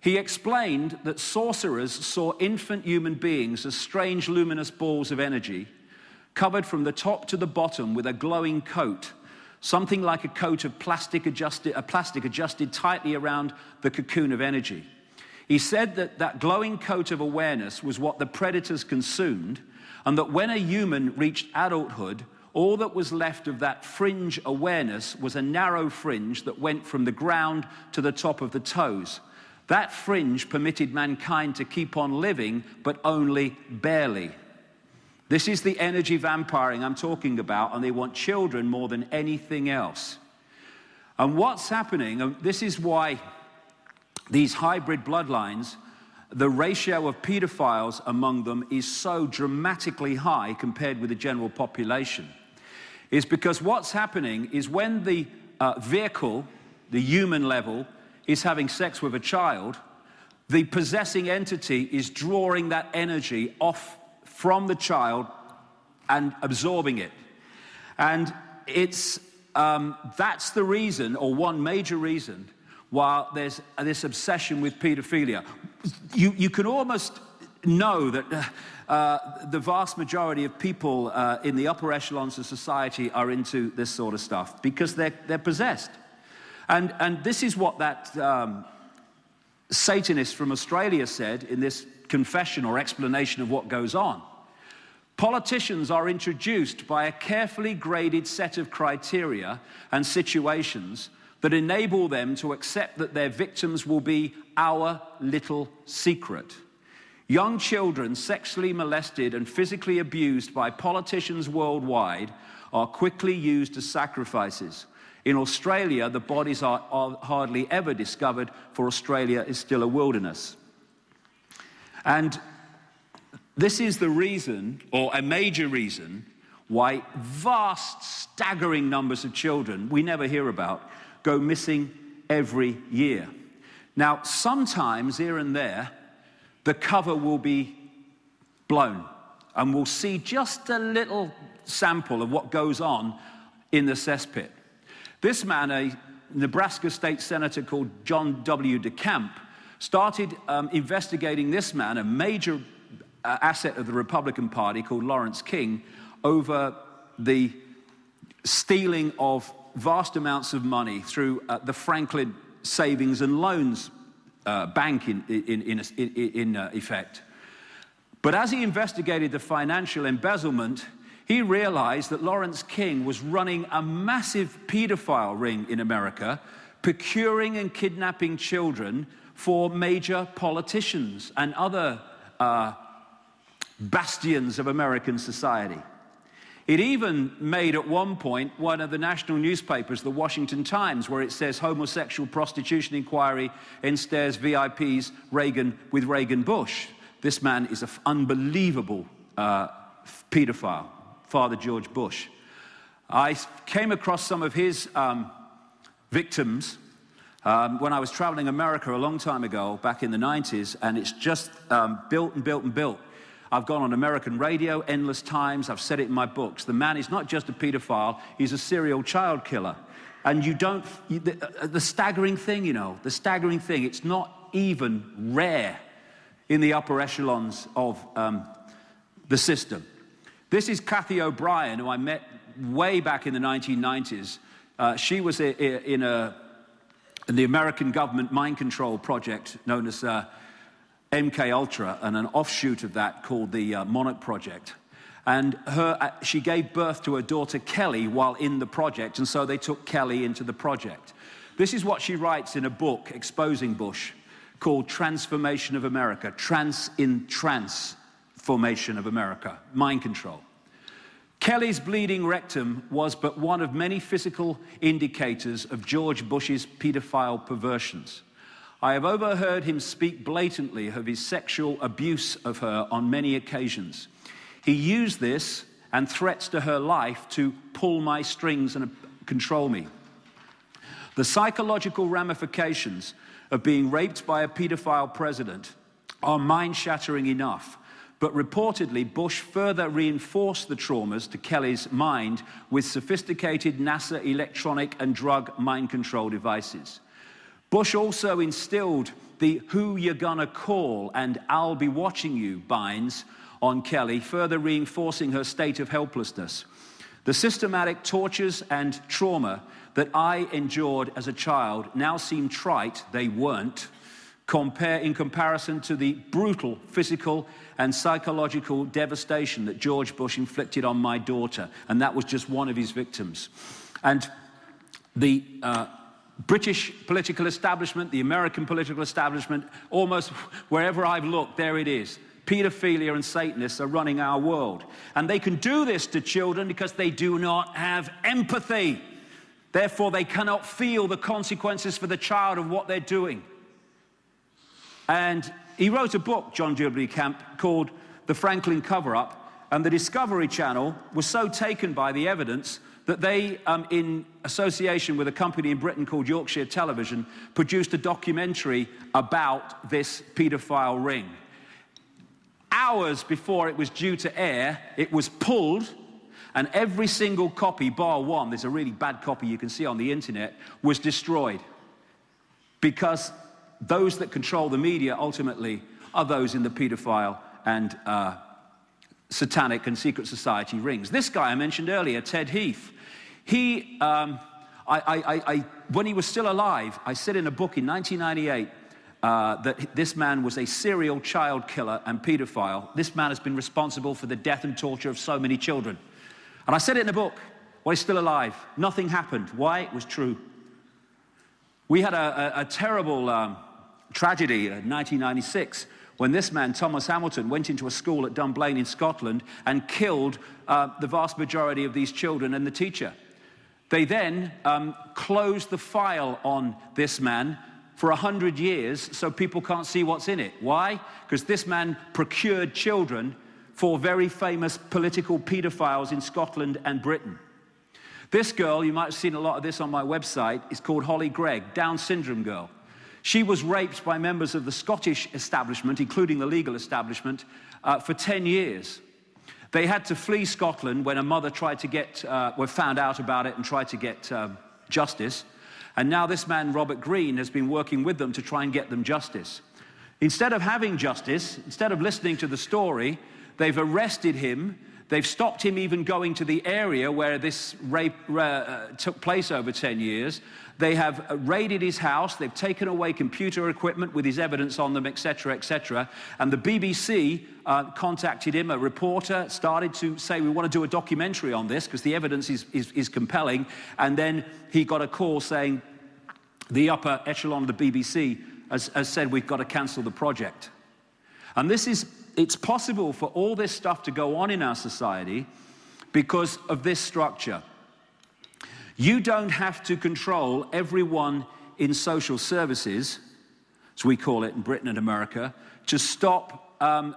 He explained that sorcerers saw infant human beings as strange luminous balls of energy, covered from the top to the bottom with a glowing coat, something like a coat of plastic adjusted tightly around the cocoon of energy. He said that that glowing coat of awareness was what the predators consumed, and that when a human reached adulthood, all that was left of that fringe awareness was a narrow fringe that went from the ground to the top of the toes. That fringe permitted mankind to keep on living, but only barely. This is the energy vampiring I'm talking about, and they want children more than anything else. And what's happening, and this is why these hybrid bloodlines, the ratio of pedophiles among them is so dramatically high compared with the general population, is because what's happening is when the vehicle, the human level, is having sex with a child, the possessing entity is drawing that energy off from the child and absorbing it. And it's that's the reason, or one major reason, why there's this obsession with pedophilia. You can almost know that the vast majority of people in the upper echelons of society are into this sort of stuff because they're possessed. And this is what that Satanist from Australia said in this confession or explanation of what goes on. Politicians are introduced by a carefully graded set of criteria and situations that enable them to accept that their victims will be our little secret. Young children sexually molested and physically abused by politicians worldwide are quickly used as sacrifices. In Australia, the bodies are hardly ever discovered, for Australia is still a wilderness. And this is the reason, or a major reason, why vast, staggering numbers of children we never hear about go missing every year. Now, sometimes here and there, the cover will be blown, and we'll see just a little sample of what goes on in the cesspit. This man, a Nebraska state senator called John W. DeCamp, started investigating this man, a major asset of the Republican Party called Lawrence King, over the stealing of vast amounts of money through the Franklin Savings and Loans Bank in effect. But as he investigated the financial embezzlement, he realized that Lawrence King was running a massive pedophile ring in America, procuring and kidnapping children for major politicians and other bastions of American society. It even made at one point one of the national newspapers, the Washington Times, where it says homosexual prostitution inquiry ensnares VIPs with Reagan Bush. This man is an unbelievable pedophile, Father George Bush. I came across some of his victims when I was traveling America a long time ago, back in the 90s, and it's just built and built and built. I've gone on American radio endless times. I've said it in my books. The man is not just a pedophile, he's a serial child killer. And the staggering thing, it's not even rare in the upper echelons of the system. This is Kathy O'Brien, who I met way back in the 1990s. She was in the American government mind control project known as MK Ultra, and an offshoot of that called the Monarch Project. And she gave birth to her daughter Kelly while in the project, and so they took Kelly into the project. This is what she writes in a book exposing Bush called Transformation of America, Transformation of America, Mind Control. Kelly's bleeding rectum was but one of many physical indicators of George Bush's pedophile perversions. I have overheard him speak blatantly of his sexual abuse of her on many occasions. He used this and threats to her life to pull my strings and control me. The psychological ramifications of being raped by a pedophile president are mind-shattering enough, but reportedly Bush further reinforced the traumas to Kelly's mind with sophisticated NASA electronic and drug mind control devices. Bush also instilled the "who you're gonna call" and "I'll be watching you" binds on Kelly, further reinforcing her state of helplessness. The systematic tortures and trauma that I endured as a child now seem trite. They weren't. In comparison to the brutal physical and psychological devastation that George Bush inflicted on my daughter. And that was just one of his victims. And the British political establishment, the American political establishment, almost wherever I've looked, there it is. Pedophilia and Satanists are running our world. And they can do this to children because they do not have empathy. Therefore, they cannot feel the consequences for the child of what they're doing. And he wrote a book, John Gilbert Camp, called The Franklin Cover-Up, and the Discovery Channel was so taken by the evidence that they, in association with a company in Britain called Yorkshire Television, produced a documentary about this paedophile ring. Hours before it was due to air, it was pulled, and every single copy, bar one, there's a really bad copy you can see on the internet, was destroyed. Because those that control the media, ultimately, are those in the paedophile and satanic and secret society rings. This guy I mentioned earlier, Ted Heath, he, when he was still alive, I said in a book in 1998 that this man was a serial child killer and paedophile. This man has been responsible for the death and torture of so many children. And I said it in a book while he's still alive. Nothing happened. Why? It was true. We had a terrible tragedy in 1996 when this man, Thomas Hamilton, went into a school at Dunblane in Scotland and killed the vast majority of these children and the teacher. They then closed the file on this man for 100 years so people can't see what's in it. Why? Because this man procured children for very famous political pedophiles in Scotland and Britain. This girl, you might have seen a lot of this on my website, is called Holly Gregg, Down syndrome girl. She was raped by members of the Scottish establishment, including the legal establishment, for 10 years. They had to flee Scotland when a mother tried to get, found out about it and tried to get justice. And now this man, Robert Greene, has been working with them to try and get them justice. Instead of having justice, instead of listening to the story, they've arrested him. They've stopped him even going to the area where this rape took place over 10 years. They have raided his house. They've taken away computer equipment with his evidence on them, etc., etc. And the BBC contacted him. A reporter started to say, we want to do a documentary on this because the evidence is compelling. And then he got a call saying the upper echelon of the BBC has said, we've got to cancel the project. And it's possible for all this stuff to go on in our society because of this structure. You don't have to control everyone in social services, as we call it in Britain and America, to stop an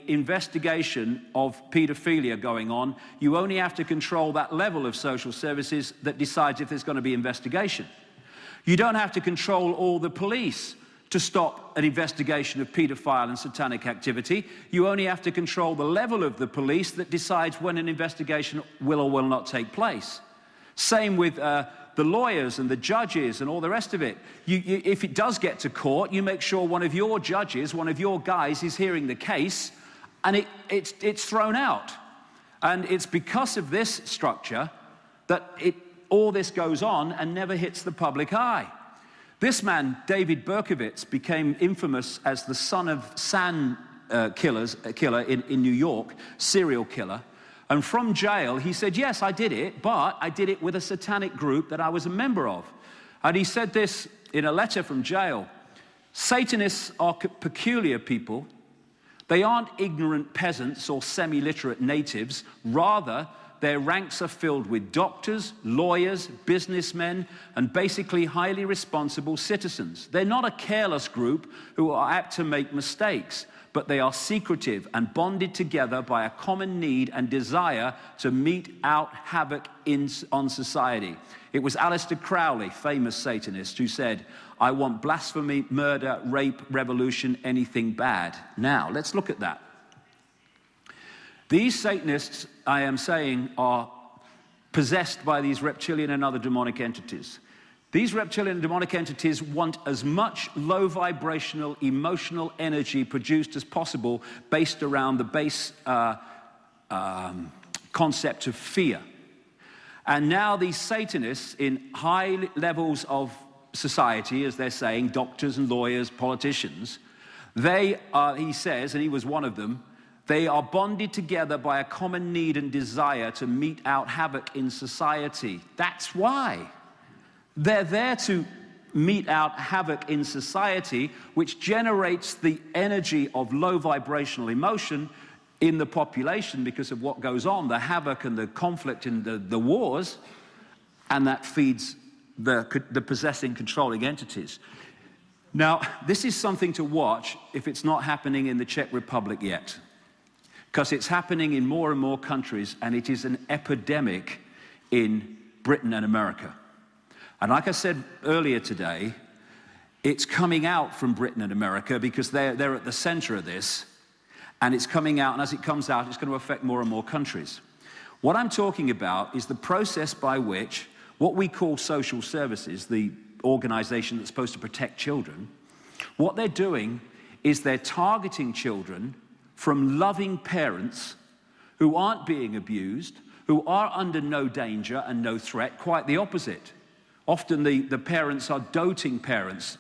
investigation of pedophilia going on. You only have to control that level of social services that decides if there's going to be investigation. You don't have to control all the police to stop an investigation of paedophile and satanic activity. You only have to control the level of the police that decides when an investigation will or will not take place. Same with the lawyers and the judges and all the rest of it. If it does get to court, you make sure one of your judges, one of your guys is hearing the case, and it's thrown out. And it's because of this structure that all this goes on and never hits the public eye. This man, David Berkowitz, became infamous as the son of San killer in New York, serial killer. And from jail, he said, yes, I did it, but I did it with a satanic group that I was a member of. And he said this in a letter from jail. Satanists are peculiar people. They aren't ignorant peasants or semi-literate natives. Rather, their ranks are filled with doctors, lawyers, businessmen, and basically highly responsible citizens. They're not a careless group who are apt to make mistakes, but they are secretive and bonded together by a common need and desire to mete out havoc on society. It was Aleister Crowley, famous Satanist, who said, I want blasphemy, murder, rape, revolution, anything bad. Now, let's look at that. These Satanists, I am saying, are possessed by these reptilian and other demonic entities. These reptilian and demonic entities want as much low vibrational, emotional energy produced as possible based around the base concept of fear. And now these Satanists in high levels of society, as they're saying, doctors and lawyers, politicians, they are, he says, and he was one of them, they are bonded together by a common need and desire to mete out havoc in society. That's why. They're there to mete out havoc in society, which generates the energy of low vibrational emotion in the population because of what goes on, the havoc and the conflict and the wars, and that feeds the possessing, controlling entities. Now, this is something to watch if it's not happening in the Czech Republic yet, because it's happening in more and more countries, and it is an epidemic in Britain and America. And like I said earlier today, it's coming out from Britain and America because they're at the center of this, and it's coming out, and as it comes out, it's going to affect more and more countries. What I'm talking about is the process by which what we call social services, the organization that's supposed to protect children, what they're doing is they're targeting children from loving parents who aren't being abused, who are under no danger and no threat, quite the opposite. Often the parents are doting parents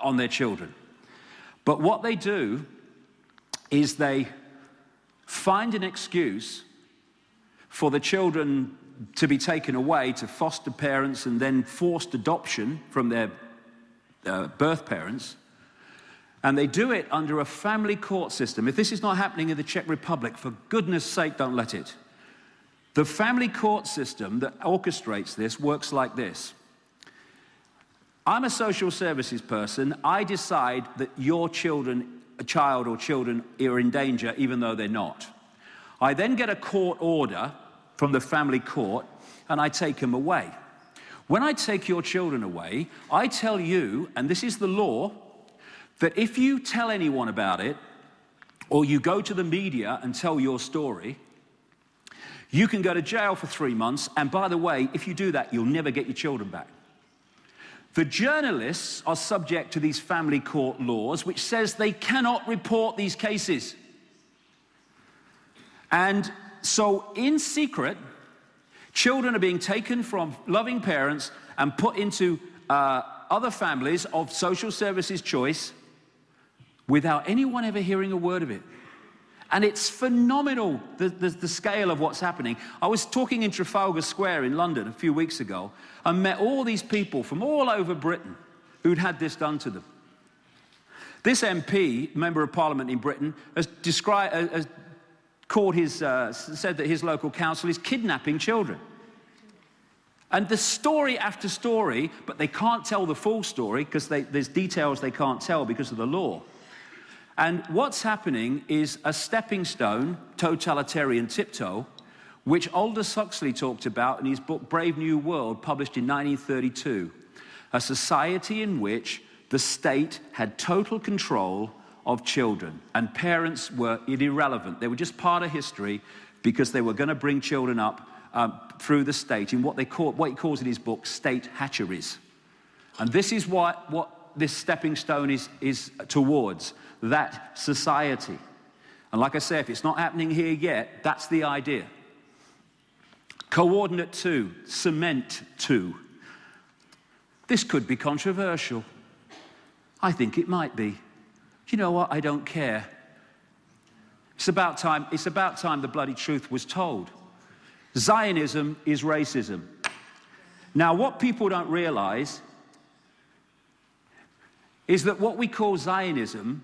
on their children. But what they do is they find an excuse for the children to be taken away to foster parents and then forced adoption from their birth parents. And they do it under a family court system. If this is not happening in the Czech Republic, for goodness sake, don't let it. The family court system that orchestrates this works like this. I'm a social services person. I decide that your children, a child or children, are in danger even though they're not. I then get a court order from the family court and I take them away. When I take your children away, I tell you, and this is the law, that if you tell anyone about it, or you go to the media and tell your story, you can go to jail for 3 months, and by the way, if you do that, you'll never get your children back. The journalists are subject to these family court laws, which says they cannot report these cases. And so, in secret, children are being taken from loving parents and put into other families of social services choice without anyone ever hearing a word of it. And it's phenomenal, the scale of what's happening. I was talking in Trafalgar Square in London a few weeks ago and met all these people from all over Britain who'd had this done to them. This MP, Member of Parliament in Britain, has said that his local council is kidnapping children. And the story after story, but they can't tell the full story because there's details they can't tell because of the law. And what's happening is a stepping stone, totalitarian tiptoe, which Aldous Huxley talked about in his book Brave New World, published in 1932. A society in which the state had total control of children, and parents were irrelevant. They were just part of history because they were going to bring children up through the state in what he calls in his book, state hatcheries. And this is what this stepping stone is towards, that society. And like I say, if it's not happening here yet, that's the idea. Coordinate 2, cement 2. This could be controversial. I think it might be. You know what? I don't care. It's about time the bloody truth was told. Zionism is racism. Now, what people don't realize is that what we call Zionism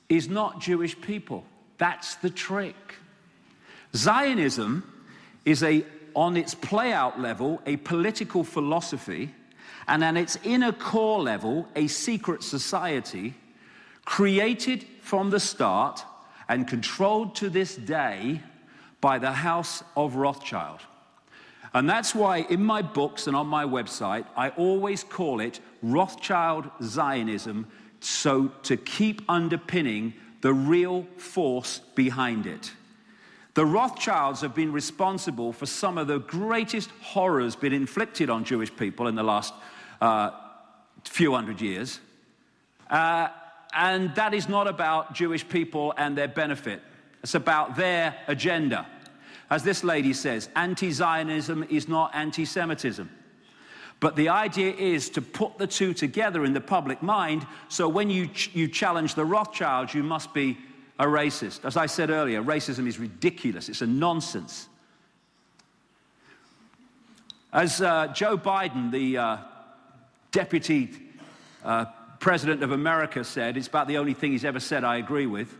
is not Jewish people. That's the trick. Zionism is on its play-out level, a political philosophy, and on its inner core level, a secret society created from the start and controlled to this day by the House of Rothschild. And that's why in my books and on my website, I always call it Rothschild Zionism, so to keep underpinning the real force behind it. The Rothschilds have been responsible for some of the greatest horrors been inflicted on Jewish people in the last few hundred years. And that is not about Jewish people and their benefit. It's about their agenda. As this lady says, anti-Zionism is not anti-Semitism. But the idea is to put the two together in the public mind, so when you challenge the Rothschilds, you must be a racist. As I said earlier, racism is ridiculous. It's a nonsense. As Joe Biden, the deputy president of America, said, it's about the only thing he's ever said I agree with,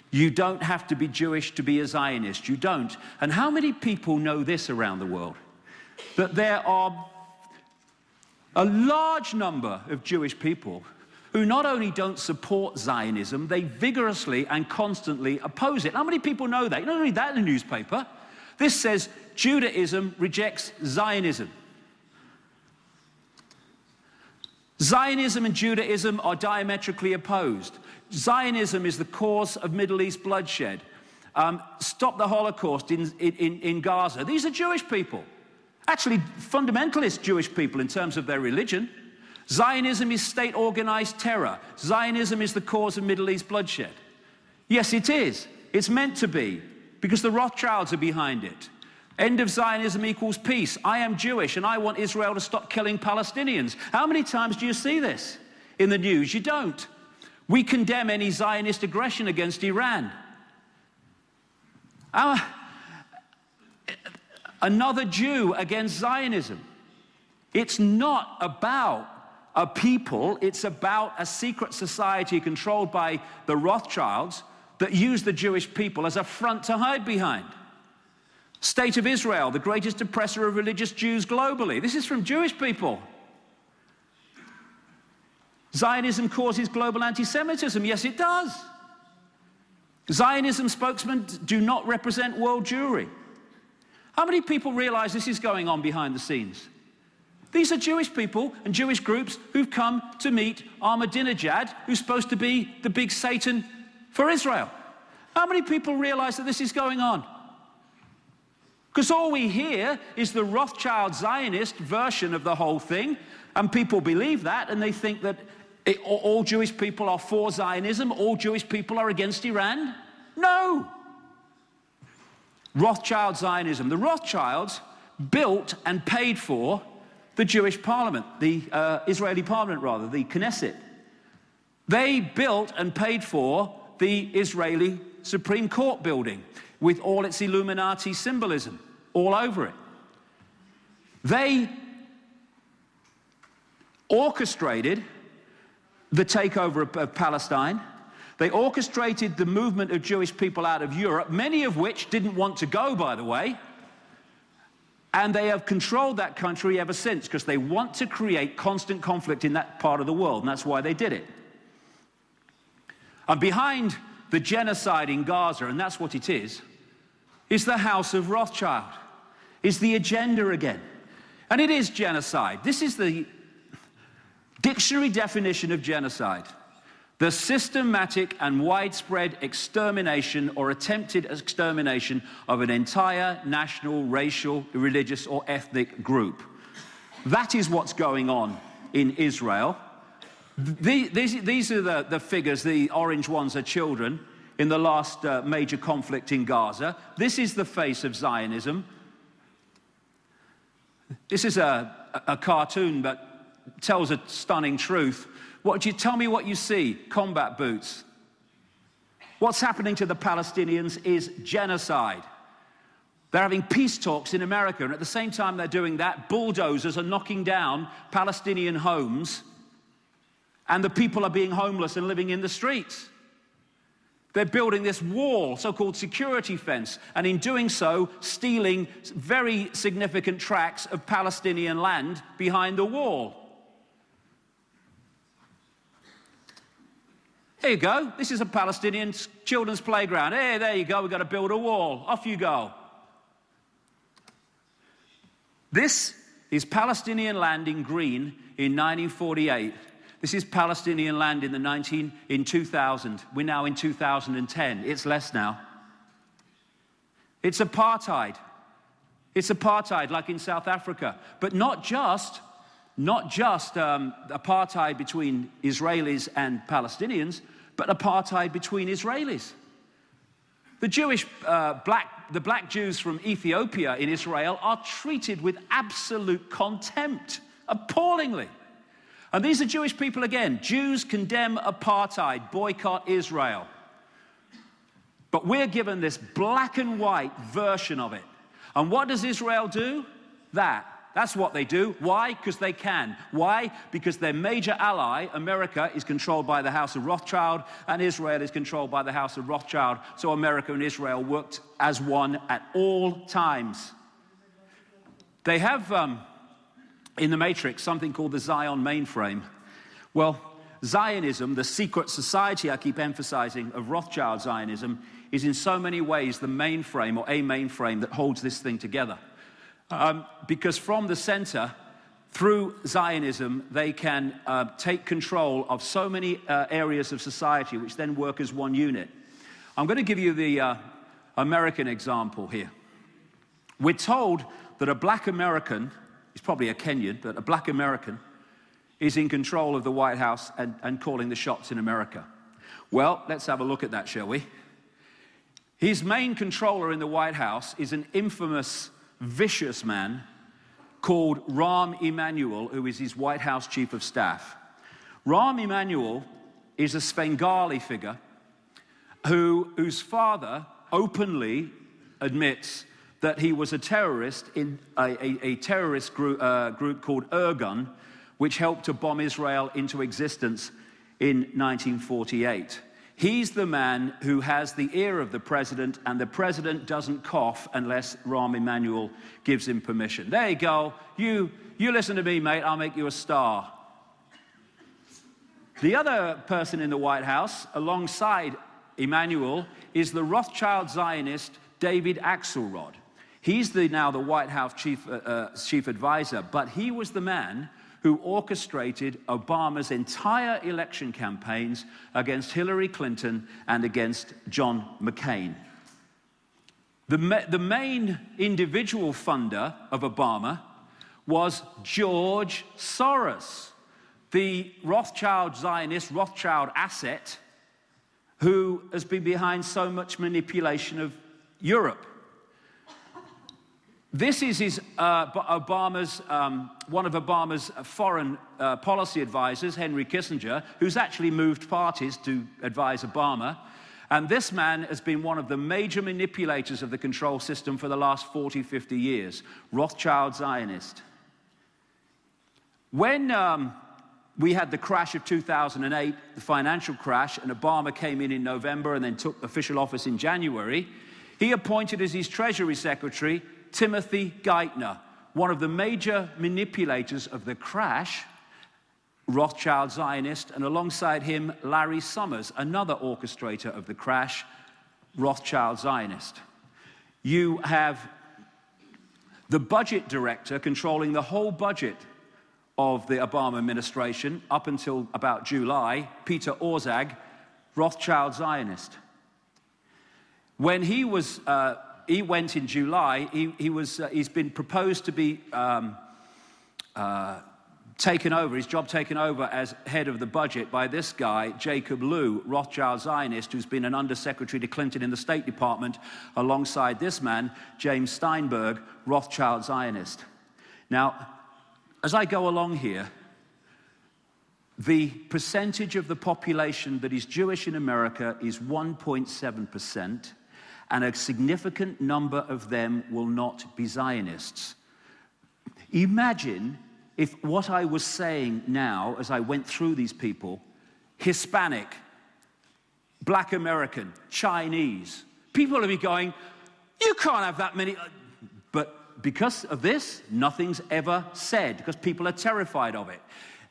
you don't have to be Jewish to be a Zionist. You don't. And how many people know this around the world? That there are a large number of Jewish people who not only don't support Zionism, they vigorously and constantly oppose it. How many people know that? You don't read that in the newspaper. This says Judaism rejects Zionism. Zionism and Judaism are diametrically opposed. Zionism is the cause of Middle East bloodshed. Stop the Holocaust in Gaza. These are Jewish people. Actually, fundamentalist Jewish people in terms of their religion. Zionism is state-organized terror. Zionism is the cause of Middle East bloodshed. Yes, it is. It's meant to be, because the Rothschilds are behind it. End of Zionism equals peace. I am Jewish, and I want Israel to stop killing Palestinians. How many times do you see this in the news? You don't. We condemn any Zionist aggression against Iran. Another Jew against Zionism. It's not about a people, it's about a secret society controlled by the Rothschilds that use the Jewish people as a front to hide behind. State of Israel, the greatest oppressor of religious Jews globally. This is from Jewish people. Zionism causes global anti-Semitism. Yes, it does. Zionism spokesmen do not represent world Jewry. How many people realize this is going on behind the scenes? These are Jewish people and Jewish groups who've come to meet Ahmadinejad, who's supposed to be the big Satan for Israel. How many people realize that this is going on? Because all we hear is the Rothschild Zionist version of the whole thing, and people believe that, and they think that all Jewish people are for Zionism, all Jewish people are against Iran. No! Rothschild Zionism. The Rothschilds built and paid for the Jewish parliament, the Israeli parliament rather, the Knesset. They built and paid for the Israeli Supreme Court building with all its Illuminati symbolism all over it. They orchestrated the takeover of Palestine. They orchestrated the movement of Jewish people out of Europe, many of which didn't want to go, by the way. And they have controlled that country ever since, because they want to create constant conflict in that part of the world, and that's why they did it. And behind the genocide in Gaza, and that's what it is the House of Rothschild, is the agenda again. And it is genocide. This is the dictionary definition of genocide. The systematic and widespread extermination or attempted extermination of an entire national, racial, religious, or ethnic group. That is what's going on in Israel. These are the figures. The orange ones are children in the last major conflict in Gaza. This is the face of Zionism. This is a cartoon, but tells a stunning truth. Tell me what you see? Combat boots. What's happening to the Palestinians is genocide. They're having peace talks in America, and at the same time they're doing that, bulldozers are knocking down Palestinian homes, and the people are being homeless and living in the streets. They're building this wall, so-called security fence, and in doing so, stealing very significant tracts of Palestinian land behind the wall. Here you go. This is a Palestinian children's playground. Hey, there you go. We've got to build a wall. Off you go. This is Palestinian land in green in 1948. This is Palestinian land in 2000. We're now in 2010. It's less now. It's apartheid. It's apartheid like in South Africa. But not just not just apartheid between Israelis and Palestinians, but apartheid between Israelis. The Jewish, the black Jews from Ethiopia in Israel are treated with absolute contempt, appallingly. And these are Jewish people again. Jews condemn apartheid, boycott Israel. But we're given this black and white version of it. And what does Israel do? That's what they do. Why? Because they can. Why? Because their major ally, America, is controlled by the House of Rothschild, and Israel is controlled by the House of Rothschild. So America and Israel worked as one at all times. They have, in the Matrix, something called the Zion mainframe. Well, Zionism, the secret society I keep emphasizing of Rothschild Zionism, is in so many ways the mainframe, or a mainframe, that holds this thing together. Because from the center, through Zionism, they can take control of so many areas of society, which then work as one unit. I'm going to give you the American example here. We're told that a black American, he's probably a Kenyan, but a black American, is in control of the White House and calling the shots in America. Well, let's have a look at that, shall we? His main controller in the White House is an infamous, vicious man called Rahm Emanuel, who is his White House chief of staff. Rahm Emanuel is a Svengali figure whose father openly admits that he was a terrorist in a terrorist group called Irgun, which helped to bomb Israel into existence in 1948. He's the man who has the ear of the president, and the president doesn't cough unless Rahm Emanuel gives him permission. There you go. You listen to me, mate. I'll make you a star. The other person in the White House, alongside Emanuel, is the Rothschild Zionist David Icke. He's now the White House chief advisor, but he was the man who orchestrated Obama's entire election campaigns against Hillary Clinton and against John McCain. The main individual funder of Obama was George Soros, the Rothschild Zionist, Rothschild asset, who has been behind so much manipulation of Europe. This is one of Obama's foreign policy advisors, Henry Kissinger, who's actually moved parties to advise Obama. And this man has been one of the major manipulators of the control system for the last 40, 50 years, Rothschild Zionist. When we had the crash of 2008, the financial crash, and Obama came in November and then took official office in January, he appointed as his Treasury Secretary Timothy Geithner, one of the major manipulators of the crash, Rothschild Zionist, and alongside him, Larry Summers, another orchestrator of the crash, Rothschild Zionist. You have the budget director controlling the whole budget of the Obama administration up until about July, Peter Orszag, Rothschild Zionist. When he went in July. He's been proposed to be taken over, his job taken over as head of the budget by this guy, Jacob Lew, Rothschild Zionist, who's been an undersecretary to Clinton in the State Department, alongside this man, James Steinberg, Rothschild Zionist. Now, as I go along here, the percentage of the population that is Jewish in America is 1.7%. And a significant number of them will not be Zionists. Imagine if what I was saying now, as I went through these people, Hispanic, Black American, Chinese, people will be going, you can't have that many. But because of this, nothing's ever said, because people are terrified of it.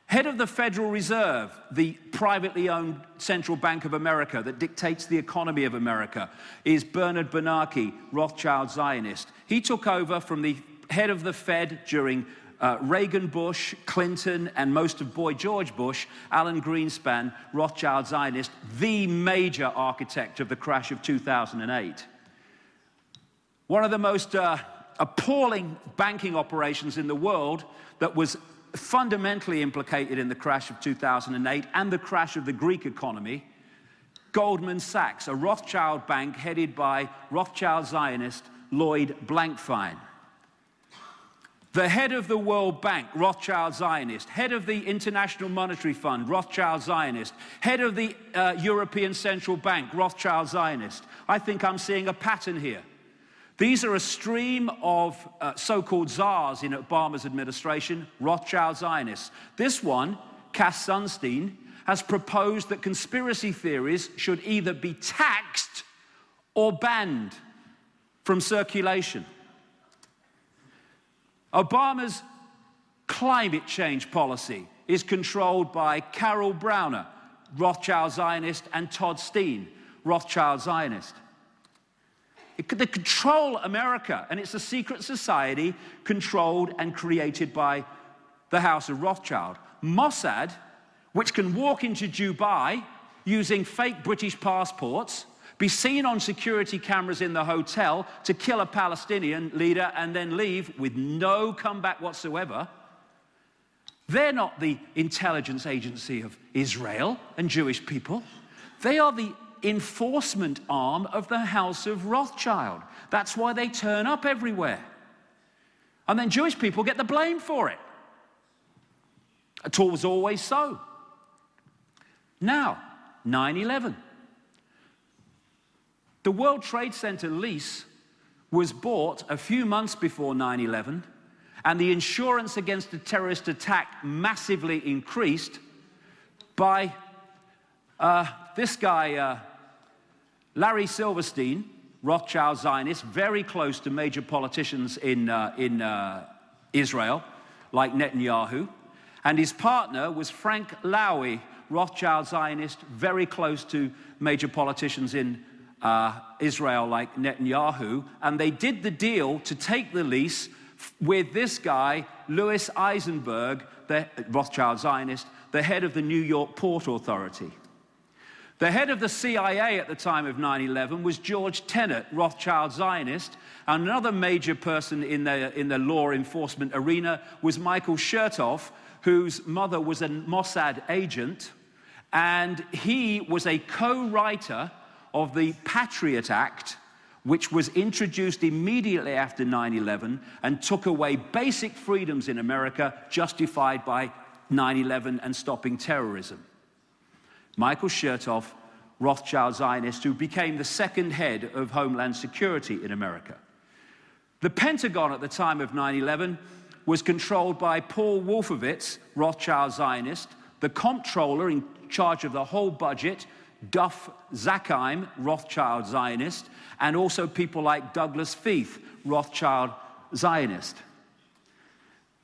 Head of the Federal Reserve, the privately owned Central Bank of America that dictates the economy of America, is Bernard Bernanke, Rothschild Zionist. He took over from the head of the Fed during Reagan, Bush, Clinton, and most of Boy George Bush, Alan Greenspan, Rothschild Zionist, the major architect of the crash of 2008. One of the most appalling banking operations in the world that was fundamentally implicated in the crash of 2008 and the crash of the Greek economy, Goldman Sachs, a Rothschild bank headed by Rothschild Zionist Lloyd Blankfein. The head of the World Bank, Rothschild Zionist. Head of the International Monetary Fund, Rothschild Zionist. Head of the European Central Bank, Rothschild Zionist. I think I'm seeing a pattern here. These are a stream of so-called czars in Obama's administration, Rothschild Zionists. This one, Cass Sunstein, has proposed that conspiracy theories should either be taxed or banned from circulation. Obama's climate change policy is controlled by Carol Browner, Rothschild Zionist, and Todd Steen, Rothschild Zionist. They control America, and it's a secret society controlled and created by the House of Rothschild. Mossad, which can walk into Dubai using fake British passports, be seen on security cameras in the hotel to kill a Palestinian leader and then leave with no comeback whatsoever. They're not the intelligence agency of Israel and Jewish people. They are the enforcement arm of the House of Rothschild. That's why they turn up everywhere. And then Jewish people get the blame for it. It was always so. Now, 9/11. The World Trade Center lease was bought a few months before 9/11, and the insurance against a terrorist attack massively increased by this guy, Larry Silverstein, Rothschild Zionist, very close to major politicians in Israel, like Netanyahu, and his partner was Frank Lowy, Rothschild Zionist, very close to major politicians in Israel like Netanyahu, and they did the deal to take the lease with this guy, Louis Eisenberg, the Rothschild Zionist, the head of the New York Port Authority. The head of the CIA at the time of 9/11 was George Tenet, Rothschild Zionist, and another major person in the law enforcement arena was Michael Chertoff, whose mother was a Mossad agent, and he was a co-writer of the Patriot Act, which was introduced immediately after 9/11 and took away basic freedoms in America justified by 9/11 and stopping terrorism. Michael Chertoff, Rothschild Zionist, who became the second head of Homeland Security in America. The Pentagon at the time of 9/11 was controlled by Paul Wolfowitz, Rothschild Zionist, the comptroller in charge of the whole budget, Duff Zakheim, Rothschild Zionist, and also people like Douglas Feith, Rothschild Zionist.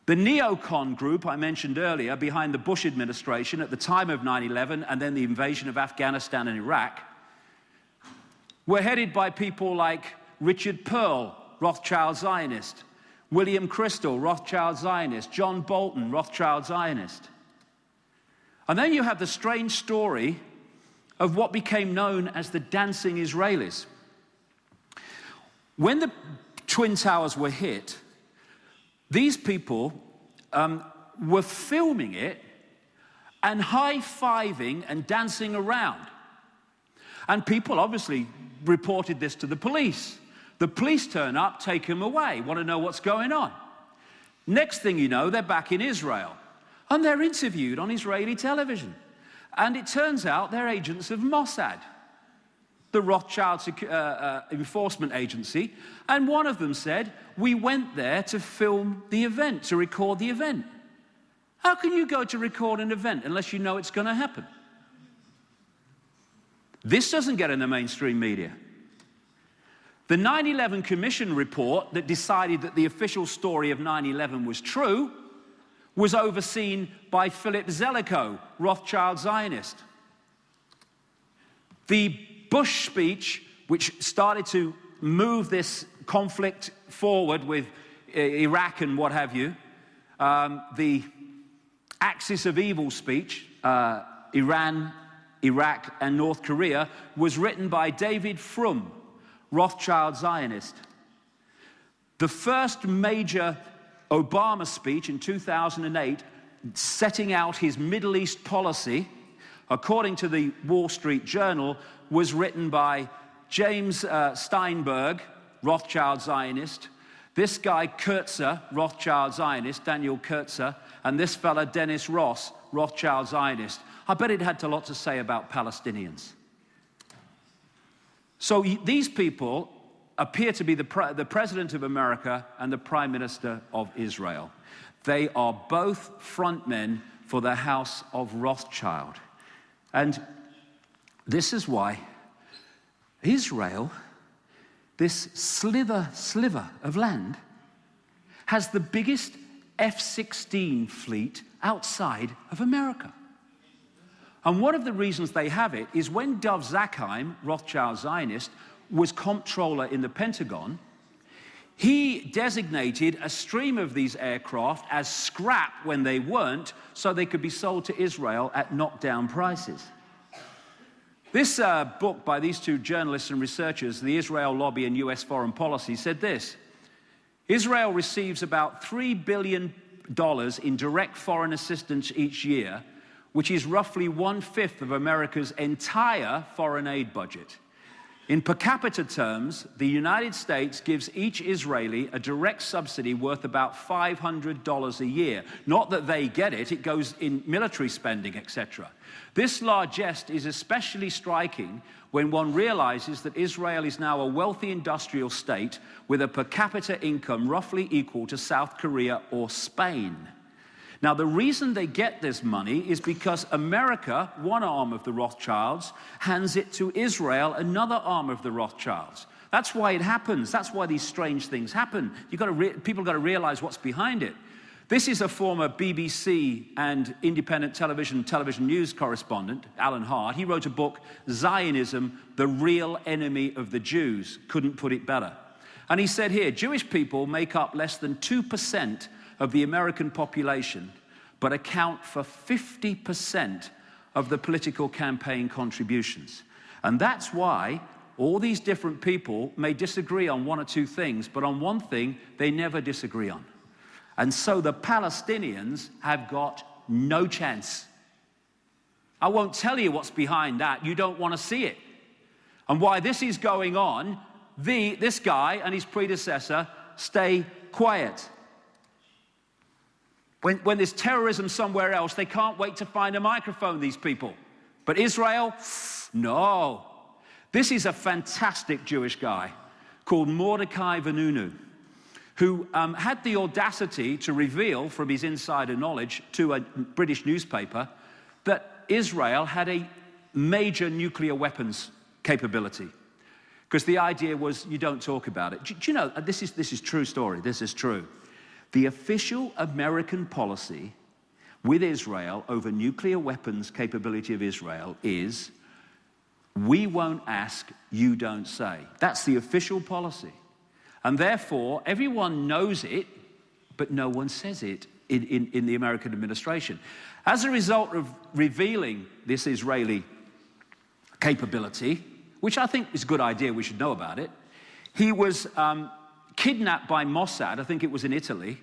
The neocon group I mentioned earlier behind the Bush administration at the time of 9/11 and then the invasion of Afghanistan and Iraq were headed by people like Richard Pearl, Rothschild Zionist, William Crystal, Rothschild Zionist, John Bolton, Rothschild Zionist. And then you have the strange story of what became known as the dancing Israelis. When the Twin Towers were hit, these people were filming it and high-fiving and dancing around. And people obviously reported this to the police. The police turn up, take them away, want to know what's going on. Next thing you know, they're back in Israel. And they're interviewed on Israeli television. And it turns out they're agents of Mossad, the Rothschild enforcement agency. And one of them said, we went there to film the event, to record the event. How can you go to record an event unless you know it's going to happen? This doesn't get in the mainstream media. The 9/11 Commission report that decided that the official story of 9/11 was true was overseen by Philip Zelikow, Rothschild Zionist. The Bush speech, which started to move this conflict forward with Iraq and what have you, the Axis of Evil speech, Iran, Iraq, and North Korea, was written by David Frum, Rothschild Zionist. The first major Obama speech in 2008 setting out his Middle East policy, according to the Wall Street Journal, was written by James Steinberg, Rothschild Zionist, this guy Kurtzer, Rothschild Zionist, Daniel Kurtzer, and this fella Dennis Ross, Rothschild Zionist. I bet it had a lot to say about Palestinians. So these people appear to be the President of America and the Prime Minister of Israel. They are both frontmen for the House of Rothschild. And this is why Israel, this sliver of land, has the biggest F-16 fleet outside of America. And one of the reasons they have it is when Dov Zakheim, Rothschild Zionist, was comptroller in the Pentagon, he designated a stream of these aircraft as scrap when they weren't, so they could be sold to Israel at knockdown prices. This book by these two journalists and researchers, The Israel Lobby and U.S. Foreign Policy, said this: Israel receives about $3 billion in direct foreign assistance each year, which is roughly 1/5 of America's entire foreign aid budget. In per capita terms, the United States gives each Israeli a direct subsidy worth about $500 a year. Not that they get it, it goes in military spending, etc. This largesse is especially striking when one realizes that Israel is now a wealthy industrial state with a per capita income roughly equal to South Korea or Spain. Now, the reason they get this money is because America, one arm of the Rothschilds, hands it to Israel, another arm of the Rothschilds. That's why it happens. That's why these strange things happen. People got to realize what's behind it. This is a former BBC and independent television news correspondent, Alan Hart. He wrote a book, Zionism, the Real Enemy of the Jews. Couldn't put it better. And he said here, Jewish people make up less than 2% of the American population, but account for 50% of the political campaign contributions. And that's why all these different people may disagree on one or two things, but on one thing they never disagree on. And so the Palestinians have got no chance. I won't tell you what's behind that. You don't want to see it. And why this is going on, this guy and his predecessor stay quiet. When there's terrorism somewhere else, they can't wait to find a microphone, these people. But Israel, no. This is a fantastic Jewish guy called Mordecai Vanunu, who had the audacity to reveal from his insider knowledge to a British newspaper that Israel had a major nuclear weapons capability. Because the idea was, you don't talk about it. Do you know, this is true story, this is true. The official American policy with Israel over nuclear weapons capability of Israel is, we won't ask, you don't say. That's the official policy. And therefore, everyone knows it, but no one says it in the American administration. As a result of revealing this Israeli capability, which I think is a good idea, we should know about it, he was kidnapped by Mossad, I think it was in Italy,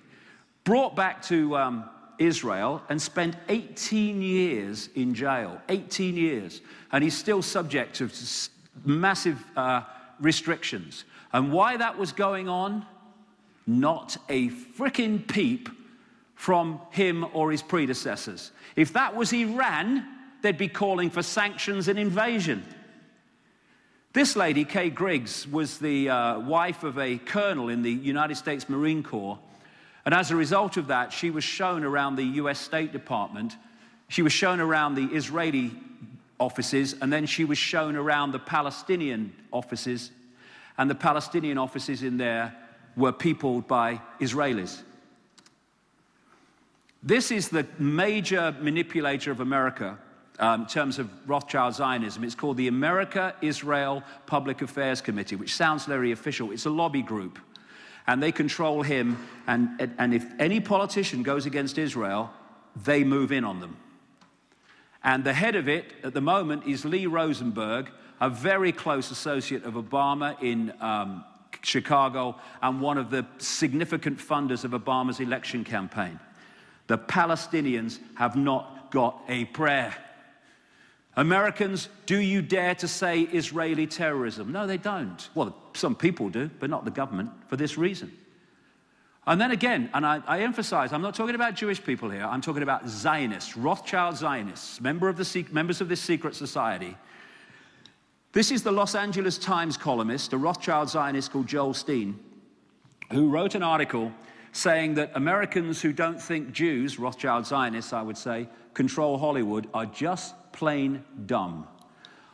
brought back to Israel and spent 18 years in jail, 18 years. And he's still subject to massive restrictions. And why that was going on? Not a frickin' peep from him or his predecessors. If that was Iran, they'd be calling for sanctions and invasion. This lady, Kay Griggs, was the wife of a colonel in the United States Marine Corps. And as a result of that, she was shown around the US State Department. She was shown around the Israeli offices, and then she was shown around the Palestinian offices. And the Palestinian offices in there were peopled by Israelis. This is the major manipulator of America in terms of Rothschild Zionism. It's called the America-Israel Public Affairs Committee, which sounds very official. It's a lobby group, and they control him, and if any politician goes against Israel, they move in on them. And the head of it at the moment is Lee Rosenberg, a very close associate of Obama in Chicago, and one of the significant funders of Obama's election campaign. The Palestinians have not got a prayer. Americans, do you dare to say Israeli terrorism? No, they don't. Well, some people do, but not the government, for this reason. And then again, and I emphasize, I'm not talking about Jewish people here, I'm talking about Zionists, Rothschild Zionists, members of this secret society. This is the Los Angeles Times columnist, a Rothschild Zionist called Joel Steen, who wrote an article saying that Americans who don't think Jews, Rothschild Zionists, I would say, control Hollywood are just plain dumb.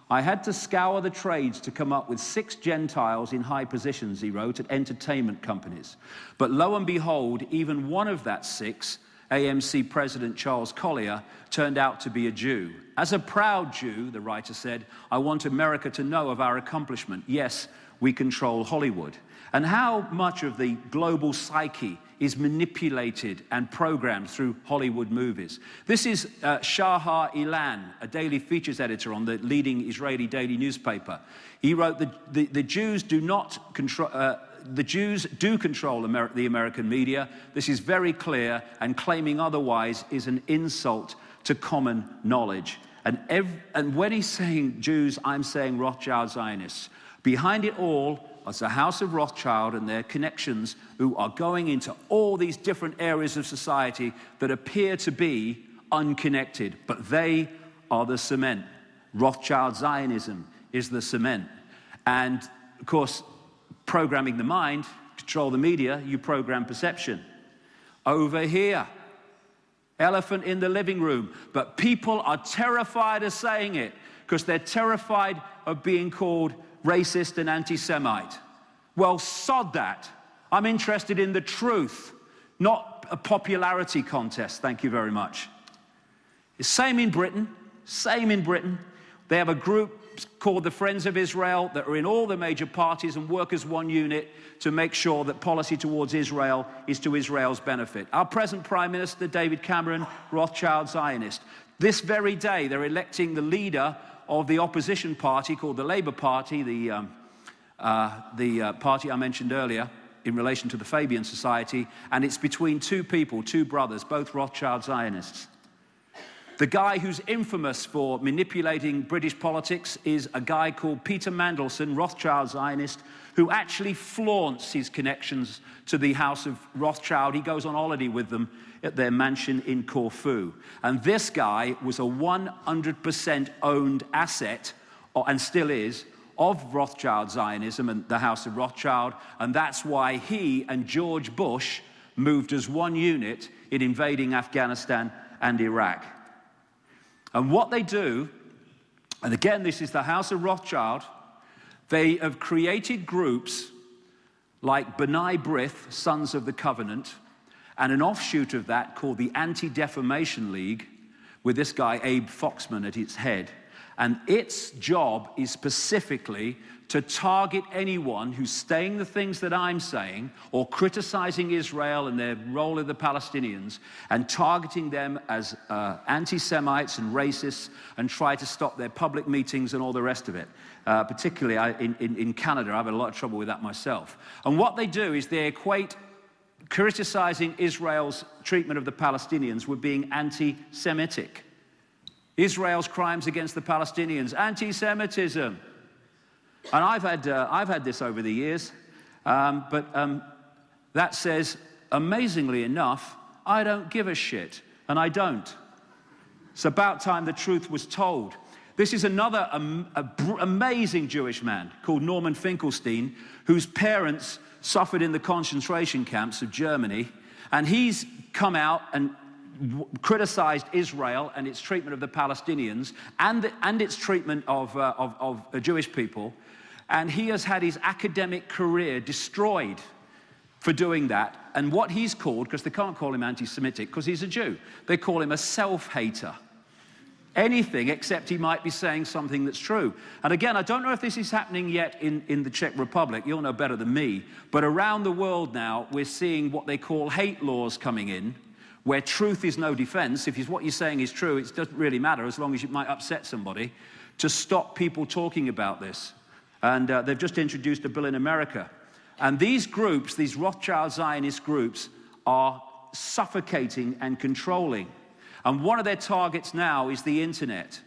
I had to scour the trades to come up with 6 Gentiles in high positions, he wrote, at entertainment companies. But lo and behold, even one of that 6, AMC President Charles Collier, turned out to be a Jew. As a proud Jew, the writer said, I want America to know of our accomplishment. Yes, we control Hollywood. And how much of the global psyche is manipulated and programmed through Hollywood movies. This is Shahar Ilan, a daily features editor on the leading Israeli daily newspaper. He wrote, the Jews do not control, the Jews do control the American media. This is very clear, and claiming otherwise is an insult to common knowledge. And when he's saying Jews, I'm saying Rothschild Zionists. Behind it all, as the House of Rothschild and their connections who are going into all these different areas of society that appear to be unconnected, but they are the cement. Rothschild Zionism is the cement. And, of course, programming the mind, control the media, you program perception. Over here, elephant in the living room, but people are terrified of saying it because they're terrified of being called racist and anti-Semite. Well, sod that. I'm interested in the truth, not a popularity contest. Thank you very much. Same in Britain. They have a group called the Friends of Israel that are in all the major parties and work as one unit to make sure that policy towards Israel is to Israel's benefit. Our present Prime Minister, David Cameron, Rothschild Zionist. This very day, they're electing the leader of the opposition party called the Labour Party, the party I mentioned earlier in relation to the Fabian Society, and it's between 2 people, 2 brothers, both Rothschild Zionists. The guy who's infamous for manipulating British politics is a guy called Peter Mandelson, Rothschild Zionist, who actually flaunts his connections to the House of Rothschild. He goes on holiday with them at their mansion in Corfu. And this guy was a 100% owned asset, and still is, of Rothschild Zionism and the House of Rothschild, and that's why he and George Bush moved as one unit in invading Afghanistan and Iraq. And what they do, and again, this is the House of Rothschild, they have created groups like B'nai B'rith, Sons of the Covenant, and an offshoot of that called the Anti-Defamation League, with this guy, Abe Foxman, at its head. And its job is specifically to target anyone who's saying the things that I'm saying or criticizing Israel and their role in the Palestinians and targeting them as anti-Semites and racists and try to stop their public meetings and all the rest of it. Particularly in Canada, I've had a lot of trouble with that myself. And what they do is they equate criticizing Israel's treatment of the Palestinians with being anti-Semitic. Israel's crimes against the Palestinians, anti-Semitism. And I've had this over the years, but that says, amazingly enough, I don't give a shit, and I don't. It's about time the truth was told. This is another amazing Jewish man called Norman Finkelstein, whose parents suffered in the concentration camps of Germany, and he's come out and criticized Israel and its treatment of the Palestinians and its treatment of Jewish people, and he has had his academic career destroyed for doing that. And what he's called, because they can't call him anti-Semitic because he's a Jew, they call him a self-hater. Anything except he might be saying something that's true. And again, I don't know if this is happening yet in the Czech Republic, you'll know better than me, but around the world now we're seeing what they call hate laws coming in, where truth is no defense. If what you're saying is true, it doesn't really matter as long as it might upset somebody, to stop people talking about this. And they've just introduced a bill in America. And these groups, these Rothschild Zionist groups, are suffocating and controlling. And one of their targets now is the internet,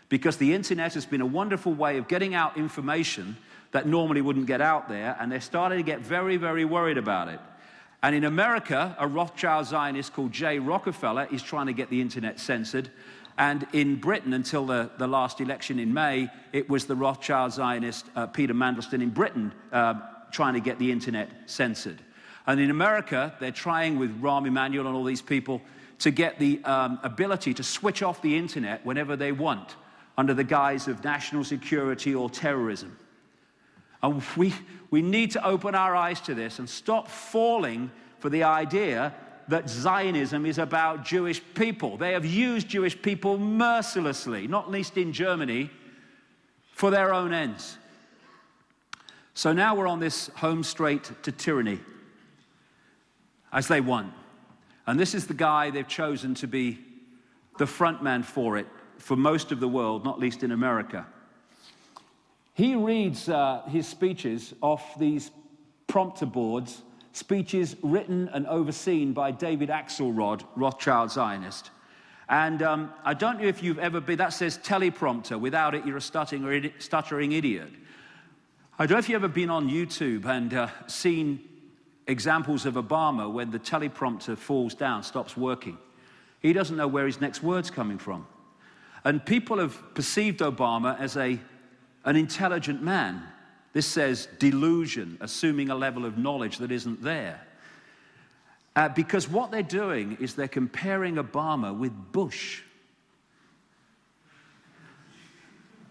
because the internet has been a wonderful way of getting out information that normally wouldn't get out there, and they're starting to get very, very worried about it. And in America, a Rothschild Zionist called J. Rockefeller is trying to get the internet censored. And in Britain, until the last election in May, it was the Rothschild Zionist Peter Mandelstam in Britain trying to get the internet censored. And in America, they're trying with Rahm Emanuel and all these people to get the ability to switch off the internet whenever they want, under the guise of national security or terrorism. And we need to open our eyes to this and stop falling for the idea that Zionism is about Jewish people. They have used Jewish people mercilessly, not least in Germany, for their own ends. So now we're on this home straight to tyranny, as they want. And this is the guy they've chosen to be the front man for it, for most of the world, not least in America. He reads his speeches off these prompter boards, speeches written and overseen by David Icke, Rothschild Zionist. And I don't know if you've ever been, that says teleprompter. Without it, you're a stuttering idiot. I don't know if you've ever been on YouTube and seen examples of Obama when the teleprompter falls down, stops working. He doesn't know where his next word's coming from. And people have perceived Obama as an intelligent man. This says delusion, assuming a level of knowledge that isn't there. Because what they're doing is they're comparing Obama with Bush.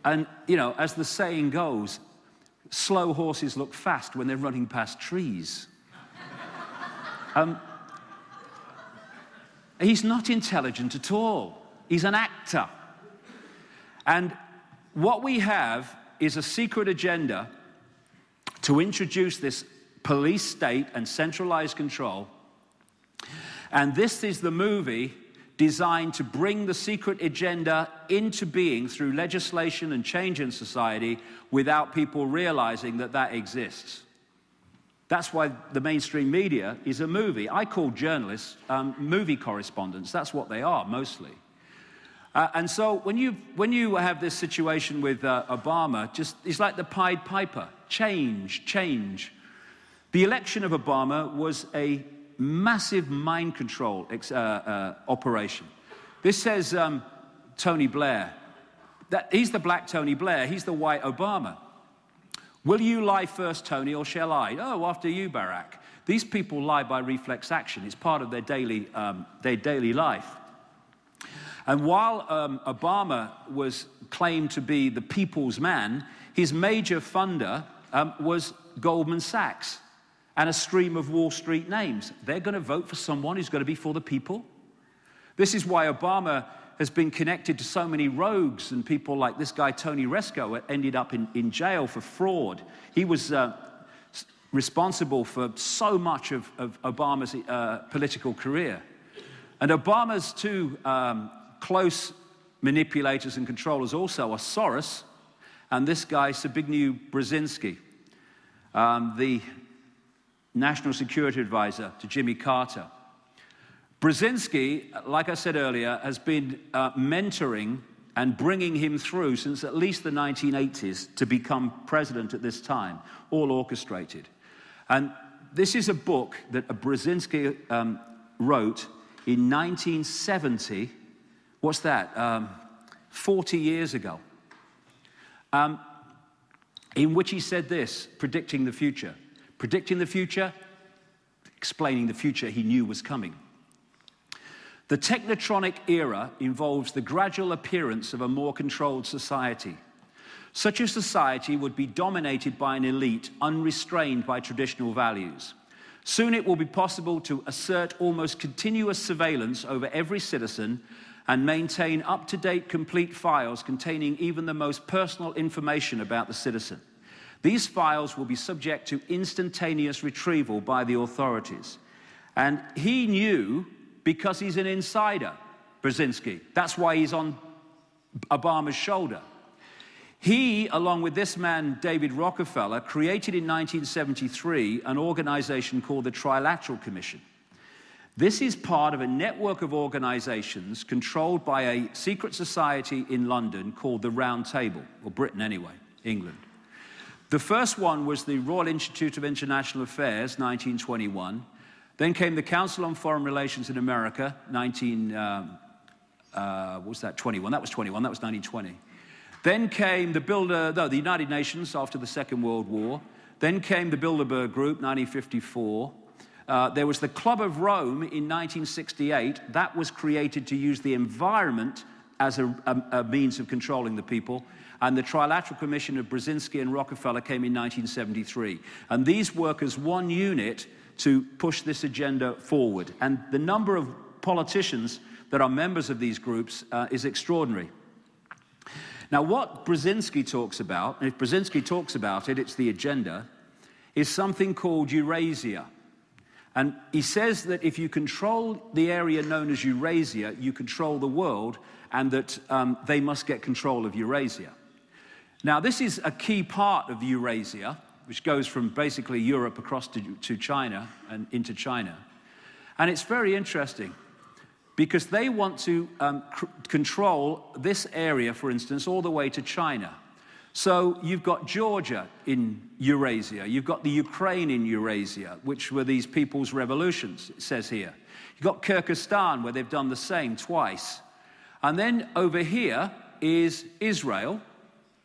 And, you know, as the saying goes, slow horses look fast when they're running past trees. He's not intelligent at all. He's an actor. And what we have is a secret agenda to introduce this police state and centralized control. And this is the movie designed to bring the secret agenda into being through legislation and change in society without people realizing that that exists. That's why the mainstream media is a movie. I call journalists movie correspondents. That's what they are, mostly. And so when you have this situation with Obama, it's like the Pied Piper. Change, change. The election of Obama was a massive mind control operation. This says Tony Blair. He's the black Tony Blair. He's the white Obama. Will you lie first, Tony, or shall I? Oh, after you, Barack. These people lie by reflex action. It's part of their daily life. And while Obama was claimed to be the people's man, his major funder was Goldman Sachs and a stream of Wall Street names. They're going to vote for someone who's going to be for the people. This is why Obama has been connected to so many rogues and people like this guy, Tony Resco, ended up in jail for fraud. He was responsible for so much of Obama's political career. And Obama's two close manipulators and controllers also are Soros and this guy, Zbigniew Brzezinski, the national security advisor to Jimmy Carter. Brzezinski, like I said earlier, has been mentoring and bringing him through since at least the 1980s to become president at this time, all orchestrated. And this is a book that Brzezinski wrote in 1970. What's that? 40 years ago. In which he said this, predicting the future. Predicting the future, explaining the future he knew was coming. The technotronic era involves the gradual appearance of a more controlled society. Such a society would be dominated by an elite unrestrained by traditional values. Soon it will be possible to assert almost continuous surveillance over every citizen and maintain up-to-date complete files containing even the most personal information about the citizen. These files will be subject to instantaneous retrieval by the authorities. And he knew, because he's an insider, Brzezinski. That's why he's on Obama's shoulder. He, along with this man, David Rockefeller, created in 1973 an organization called the Trilateral Commission. This is part of a network of organizations controlled by a secret society in London called the Round Table, or Britain anyway, England. The first one was the Royal Institute of International Affairs, 1921. Then came the Council on Foreign Relations in America, 1921. That was 1920. Then came the United Nations after the Second World War. Then came the Bilderberg Group, 1954. There was the Club of Rome in 1968. That was created to use the environment as a means of controlling the people. And the Trilateral Commission of Brzezinski and Rockefeller came in 1973. And these work as one unit to push this agenda forward. And the number of politicians that are members of these groups is extraordinary. Now, what Brzezinski talks about, and if Brzezinski talks about it, it's the agenda, is something called Eurasia. And he says that if you control the area known as Eurasia, you control the world, and that they must get control of Eurasia. Now, this is a key part of Eurasia, which goes from basically Europe across to China and into China. And it's very interesting, because they want to control this area, for instance, all the way to China. So you've got Georgia in Eurasia, you've got the Ukraine in Eurasia, which were these people's revolutions, it says here. You've got Kyrgyzstan, where they've done the same twice. And then over here is Israel,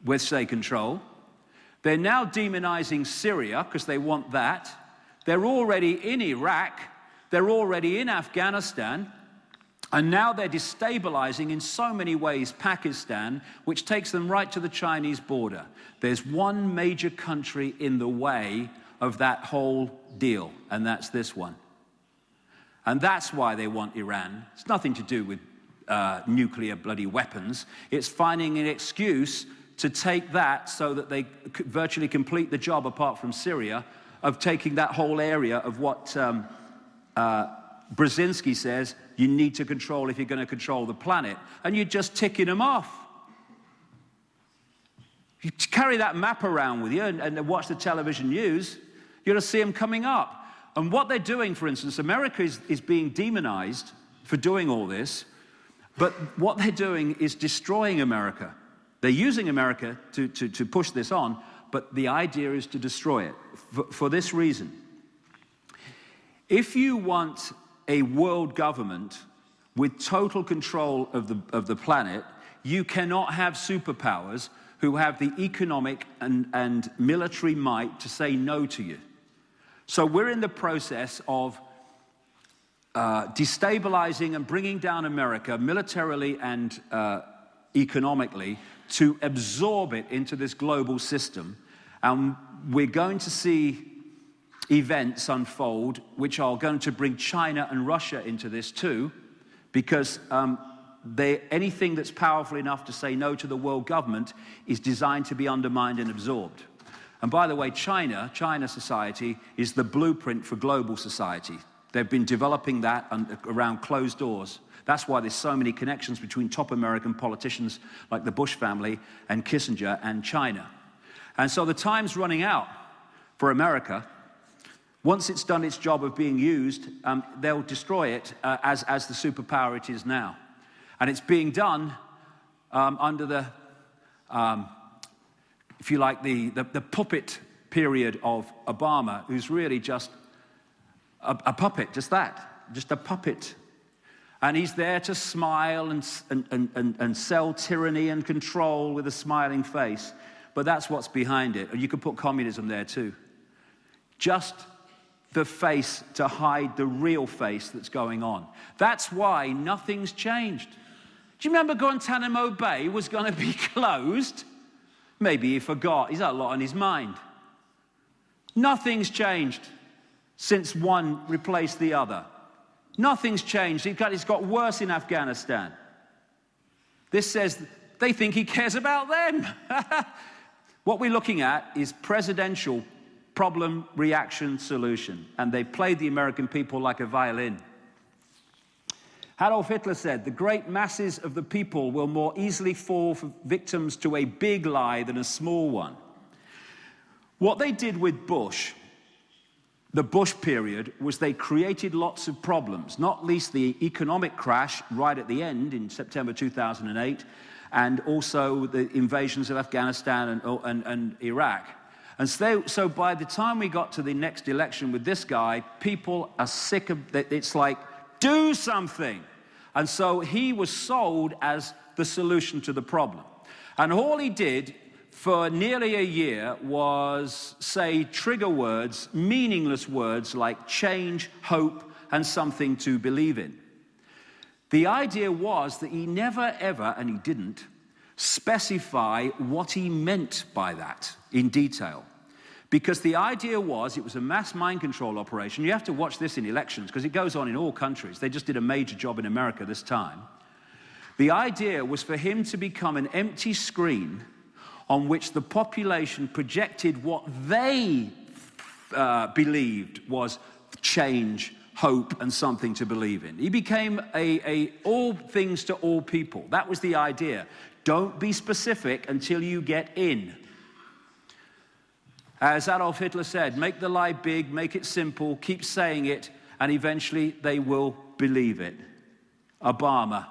which they control. They're now demonizing Syria, because they want that. They're already in Iraq, they're already in Afghanistan, and now they're destabilizing in so many ways Pakistan, which takes them right to the Chinese border. There's one major country in the way of that whole deal, and that's this one. And that's why they want Iran. It's nothing to do with nuclear bloody weapons. It's finding an excuse to take that so that they virtually complete the job, apart from Syria, of taking that whole area of what Brzezinski says you need to control if you're going to control the planet, and you're just ticking them off. You carry that map around with you and watch the television news, you're going to see them coming up. And what they're doing, for instance, America is being demonized for doing all this, but what they're doing is destroying America. They're using America to push this on, but the idea is to destroy it for this reason. If you want a world government with total control of the planet, you cannot have superpowers who have the economic and military might to say no to you. So we're in the process of destabilizing and bringing down America militarily and economically to absorb it into this global system. And we're going to see events unfold which are going to bring China and Russia into this too, because anything that's powerful enough to say no to the world government is designed to be undermined and absorbed. And by the way, China society is the blueprint for global society. They've been developing that around closed doors. That's why there's so many connections between top American politicians like the Bush family and Kissinger and China. And so the time's running out for America. Once it's done its job of being used, they'll destroy it as the superpower it is now. And it's being done under the, if you like, the puppet period of Obama, who's really just a puppet, just a puppet. And he's there to smile and sell tyranny and control with a smiling face. But that's what's behind it. And you could put communism there too. Just the face to hide the real face that's going on. That's why nothing's changed. Do you remember Guantanamo Bay was going to be closed? Maybe he forgot. He's got a lot on his mind. Nothing's changed since one replaced the other. Nothing's changed. It's got worse in Afghanistan. This says they think he cares about them. What we're looking at is presidential problem, reaction, solution. And they played the American people like a violin. Adolf Hitler said, "The great masses of the people will more easily fall victims to a big lie than a small one." What they did with Bush the Bush period was they created lots of problems, not least the economic crash right at the end in September 2008, and also the invasions of Afghanistan and Iraq. And so by the time we got to the next election with this guy, people are sick of it. It's like, do something. And so he was sold as the solution to the problem. And all he did for nearly a year was say trigger words, meaningless words like change, hope, and something to believe in. The idea was that he never ever, and he didn't, specify what he meant by that in detail. Because the idea was, it was a mass mind control operation. You have to watch this in elections, because it goes on in all countries. They just did a major job in America this time. The idea was for him to become an empty screen on which the population projected what they believed was change, hope, and something to believe in. He became all things to all people. That was the idea. Don't be specific until you get in. As Adolf Hitler said, make the lie big, make it simple, keep saying it, and eventually they will believe it. Obama.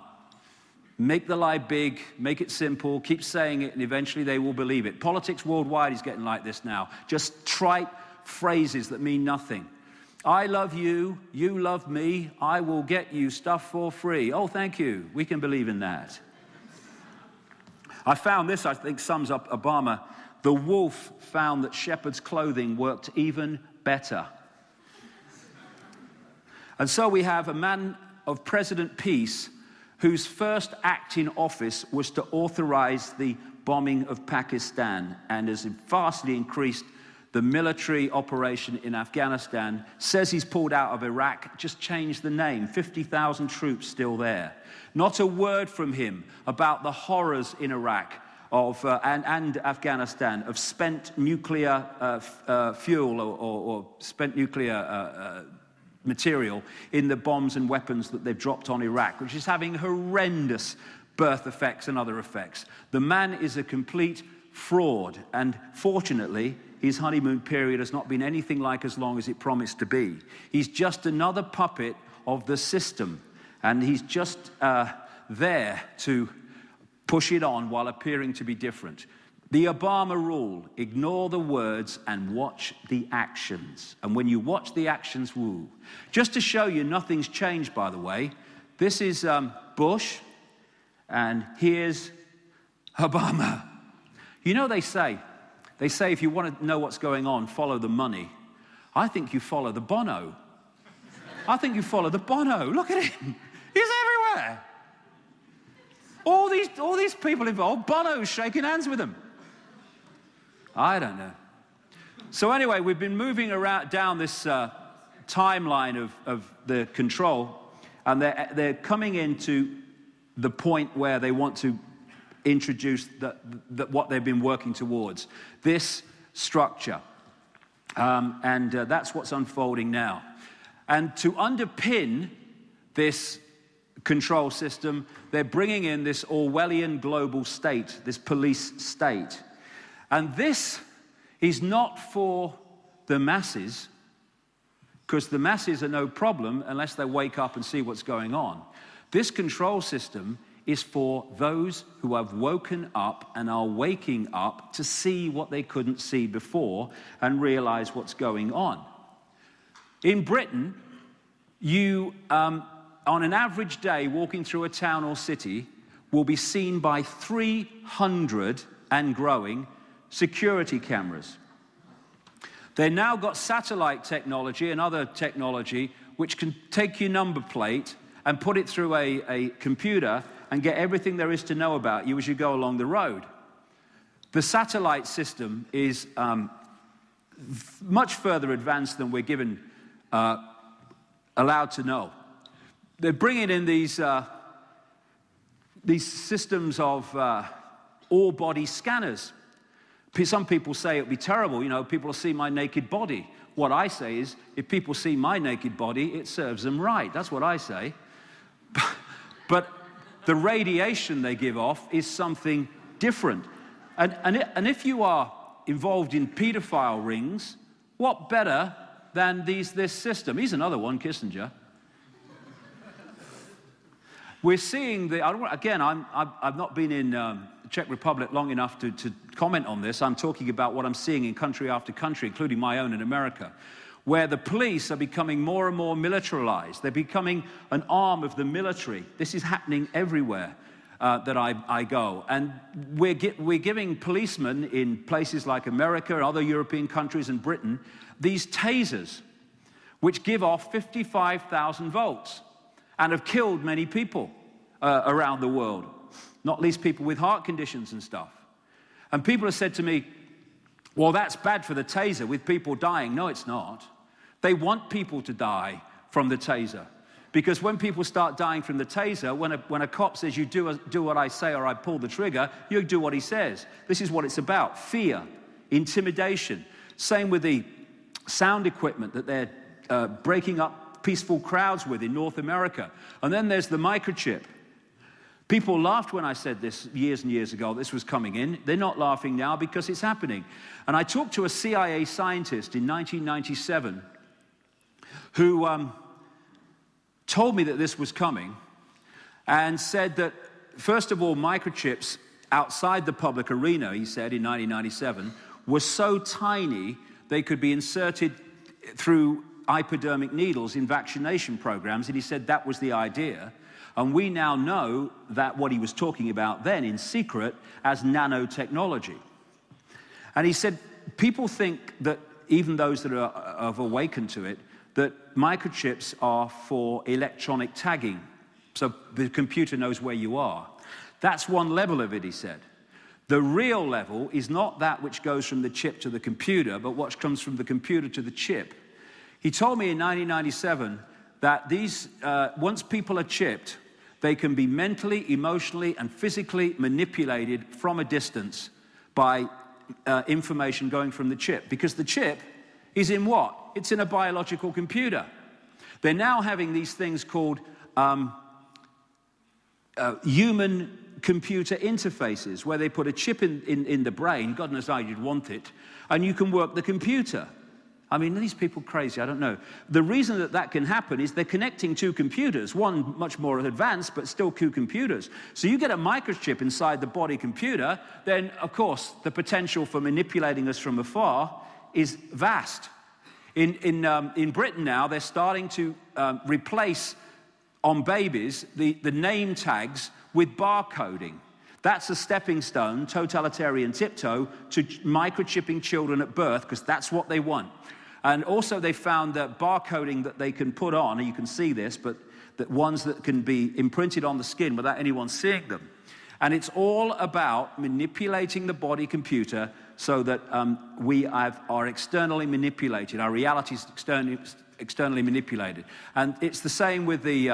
Make the lie big, make it simple, keep saying it, and eventually they will believe it. Politics worldwide is getting like this now. Just trite phrases that mean nothing. I love you, you love me, I will get you stuff for free. Oh, thank you. We can believe in that. I found this, I think, sums up Obama. The wolf found that shepherd's clothing worked even better. And so we have a man of President Peace whose first act in office was to authorize the bombing of Pakistan and has vastly increased the military operation in Afghanistan, says he's pulled out of Iraq, just changed the name, 50,000 troops still there. Not a word from him about the horrors in Iraq and Afghanistan of spent nuclear fuel or spent nuclear material in the bombs and weapons that they've dropped on Iraq, which is having horrendous birth effects and other effects. The man is a complete fraud, and fortunately, his honeymoon period has not been anything like as long as it promised to be. He's just another puppet of the system, and he's just there to push it on while appearing to be different. The Obama rule, ignore the words and watch the actions. And when you watch the actions, woo. Just to show you nothing's changed, by the way, this is Bush, and here's Obama. You know, they say if you want to know what's going on, follow the money. I think you follow the Bono. I think you follow the Bono. Look at him. He's everywhere. All these people involved, Bono's shaking hands with them. I don't know. So anyway, we've been moving around down this timeline of the control, and they're coming into the point where they want to introduce what they've been working towards, this structure. And that's what's unfolding now. And to underpin this control system, they're bringing in this Orwellian global state, this police state. And this is not for the masses, because the masses are no problem unless they wake up and see what's going on. This control system is for those who have woken up and are waking up to see what they couldn't see before and realize what's going on. In Britain, you, on an average day, walking through a town or city, will be seen by 300 and growing security cameras. They've now got satellite technology and other technology which can take your number plate and put it through a computer and get everything there is to know about you as you go along the road. The satellite system is much further advanced than we're given allowed to know. They're bringing in these systems of all-body scanners. Some people say it'd be terrible, you know, people will see my naked body. What I say is, if people see my naked body, it serves them right. That's what I say. But the radiation they give off is something different. And if you are involved in pedophile rings, what better than this system. He's another one, Kissinger. We're seeing again, I've not been in the Czech Republic long enough to comment on this. I'm talking about what I'm seeing in country after country, including my own in America, where the police are becoming more and more militarized. They're becoming an arm of the military. This is happening everywhere that I go. And we're giving policemen in places like America and other European countries and Britain these tasers, which give off 55,000 volts and have killed many people around the world, not least people with heart conditions and stuff. And people have said to me, well, that's bad for the taser with people dying. No, it's not. They want people to die from the taser. Because when people start dying from the taser, when a cop says, you do what I say or I pull the trigger, you do what he says. This is what it's about: fear, intimidation. Same with the sound equipment that they're breaking up peaceful crowds with in North America. And then there's the microchip. People laughed when I said this years and years ago, this was coming in. They're not laughing now because it's happening. And I talked to a CIA scientist in 1997 who told me that this was coming and said that, first of all, microchips outside the public arena, he said in 1997, were so tiny they could be inserted through hypodermic needles in vaccination programs, and he said that was the idea. And we now know that what he was talking about then in secret as nanotechnology. And he said people think that, even those that have awakened to it, that microchips are for electronic tagging, so the computer knows where you are. That's one level of it, he said. The real level is not that which goes from the chip to the computer, but what comes from the computer to the chip. He told me in 1997 that once people are chipped, they can be mentally, emotionally, and physically manipulated from a distance by information going from the chip. Because the chip is in what? It's in a biological computer. They're now having these things called human computer interfaces, where they put a chip in the brain, God knows how you'd want it, and you can work the computer. I mean, are these people crazy? I don't know. The reason that can happen is they're connecting two computers, one much more advanced, but still two computers. So you get a microchip inside the body computer, then, of course, the potential for manipulating us from afar is vast. In Britain now, they're starting to replace, on babies, the name tags with barcoding. That's a stepping stone, totalitarian tiptoe, to microchipping children at birth, because that's what they want. And also they found that barcoding that they can put on, and you can see this, but that ones that can be imprinted on the skin without anyone seeing them. And it's all about manipulating the body computer so that we are externally manipulated, our reality is externally manipulated. And it's the same with the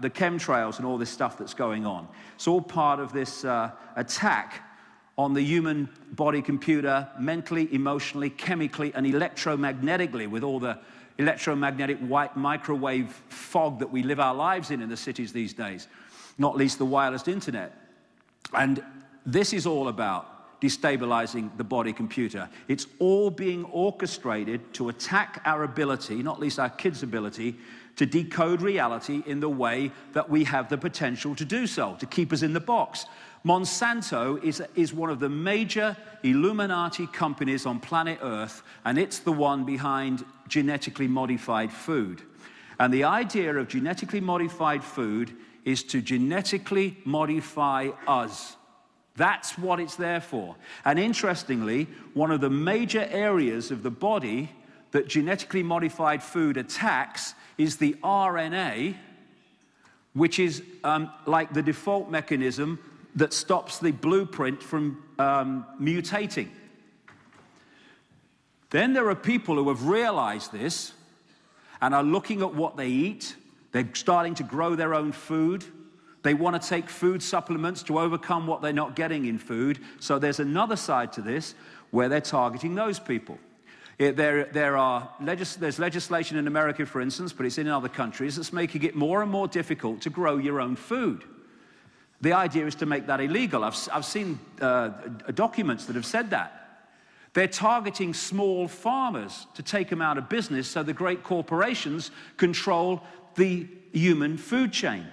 chemtrails and all this stuff that's going on. It's all part of this attack on the human body computer, mentally, emotionally, chemically, and electromagnetically, with all the electromagnetic white microwave fog that we live our lives in the cities these days, not least the wireless internet. And this is all about destabilizing the body computer. It's all being orchestrated to attack our ability, not least our kids' ability, to decode reality in the way that we have the potential to do so, to keep us in the box. Monsanto is one of the major Illuminati companies on planet Earth, and it's the one behind genetically modified food. And the idea of genetically modified food is to genetically modify us. That's what it's there for. And interestingly, one of the major areas of the body that genetically modified food attacks is the RNA, which is like the default mechanism that stops the blueprint from mutating. Then there are people who have realized this and are looking at what they eat. They're starting to grow their own food. They want to take food supplements to overcome what they're not getting in food. So there's another side to this where they're targeting those people. There's legislation in America, for instance, but it's in other countries, that's making it more and more difficult to grow your own food. The idea is to make that illegal. I've seen documents that have said that They're targeting small farmers to take them out of business so the great corporations control the human food chain.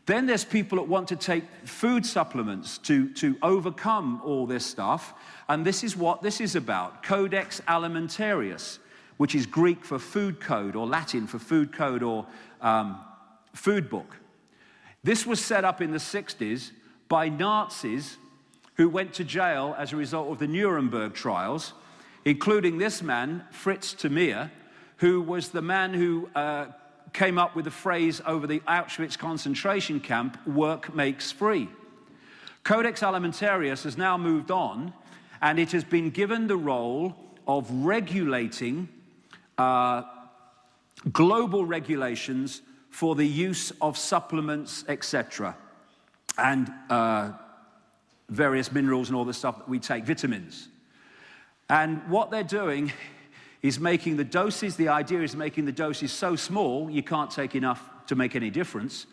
Then there's people that want to take food supplements to overcome all this stuff, and this is what this is about. Codex Alimentarius, which is Greek for food code, or Latin for food code, or food book. This was set up in the 60s by Nazis who went to jail as a result of the Nuremberg trials, including this man, Fritz Tamiya, who was the man who came up with the phrase over the Auschwitz concentration camp, "Work makes free." Codex Alimentarius has now moved on, and it has been given the role of regulating global regulations for the use of supplements, etc., and various minerals and all the stuff that we take, vitamins. And what they're doing is making the doses, the idea is making the doses so small you can't take enough to make any difference,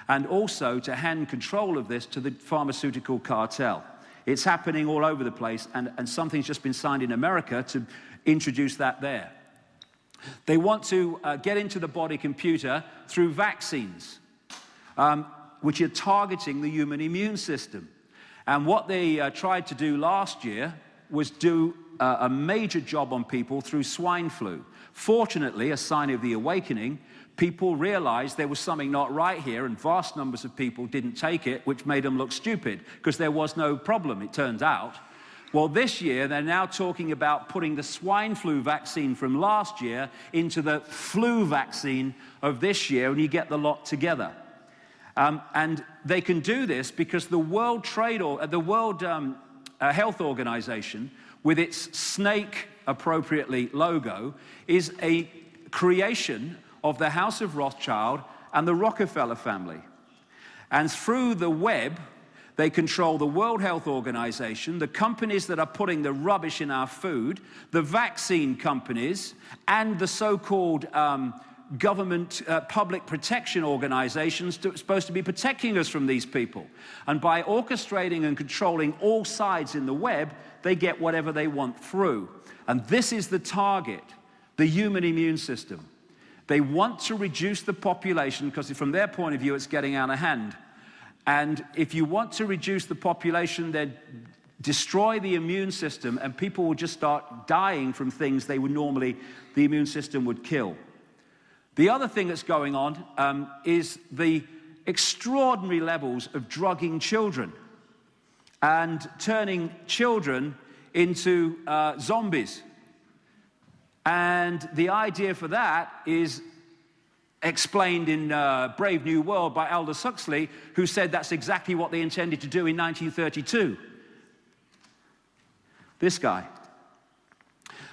and also to hand control of this to the pharmaceutical cartel. It's happening all over the place, and something's just been signed in America to introduce that there. They want to get into the body computer through vaccines, which are targeting the human immune system. And what they tried to do last year was do a major job on people through swine flu. Fortunately, a sign of the awakening, people realized there was something not right here, and vast numbers of people didn't take it, which made them look stupid, because there was no problem, it turns out. Well, this year, they're now talking about putting the swine flu vaccine from last year into the flu vaccine of this year, and you get the lot together. And they can do this because the World Health Organization, with its snake, appropriately, logo, is a creation of the House of Rothschild and the Rockefeller family. And through the web, they control the World Health Organization, the companies that are putting the rubbish in our food, the vaccine companies, and the so-called government public protection organizations supposed to be protecting us from these people. And by orchestrating and controlling all sides in the web, they get whatever they want through. And this is the target, the human immune system. They want to reduce the population because from their point of view, it's getting out of hand. And if you want to reduce the population, then destroy the immune system, and people will just start dying from things they would normally, the immune system would kill. The other thing that's going on is the extraordinary levels of drugging children and turning children into zombies. And the idea for that is explained in Brave New World by Aldous Huxley, who said that's exactly what they intended to do in 1932. This guy.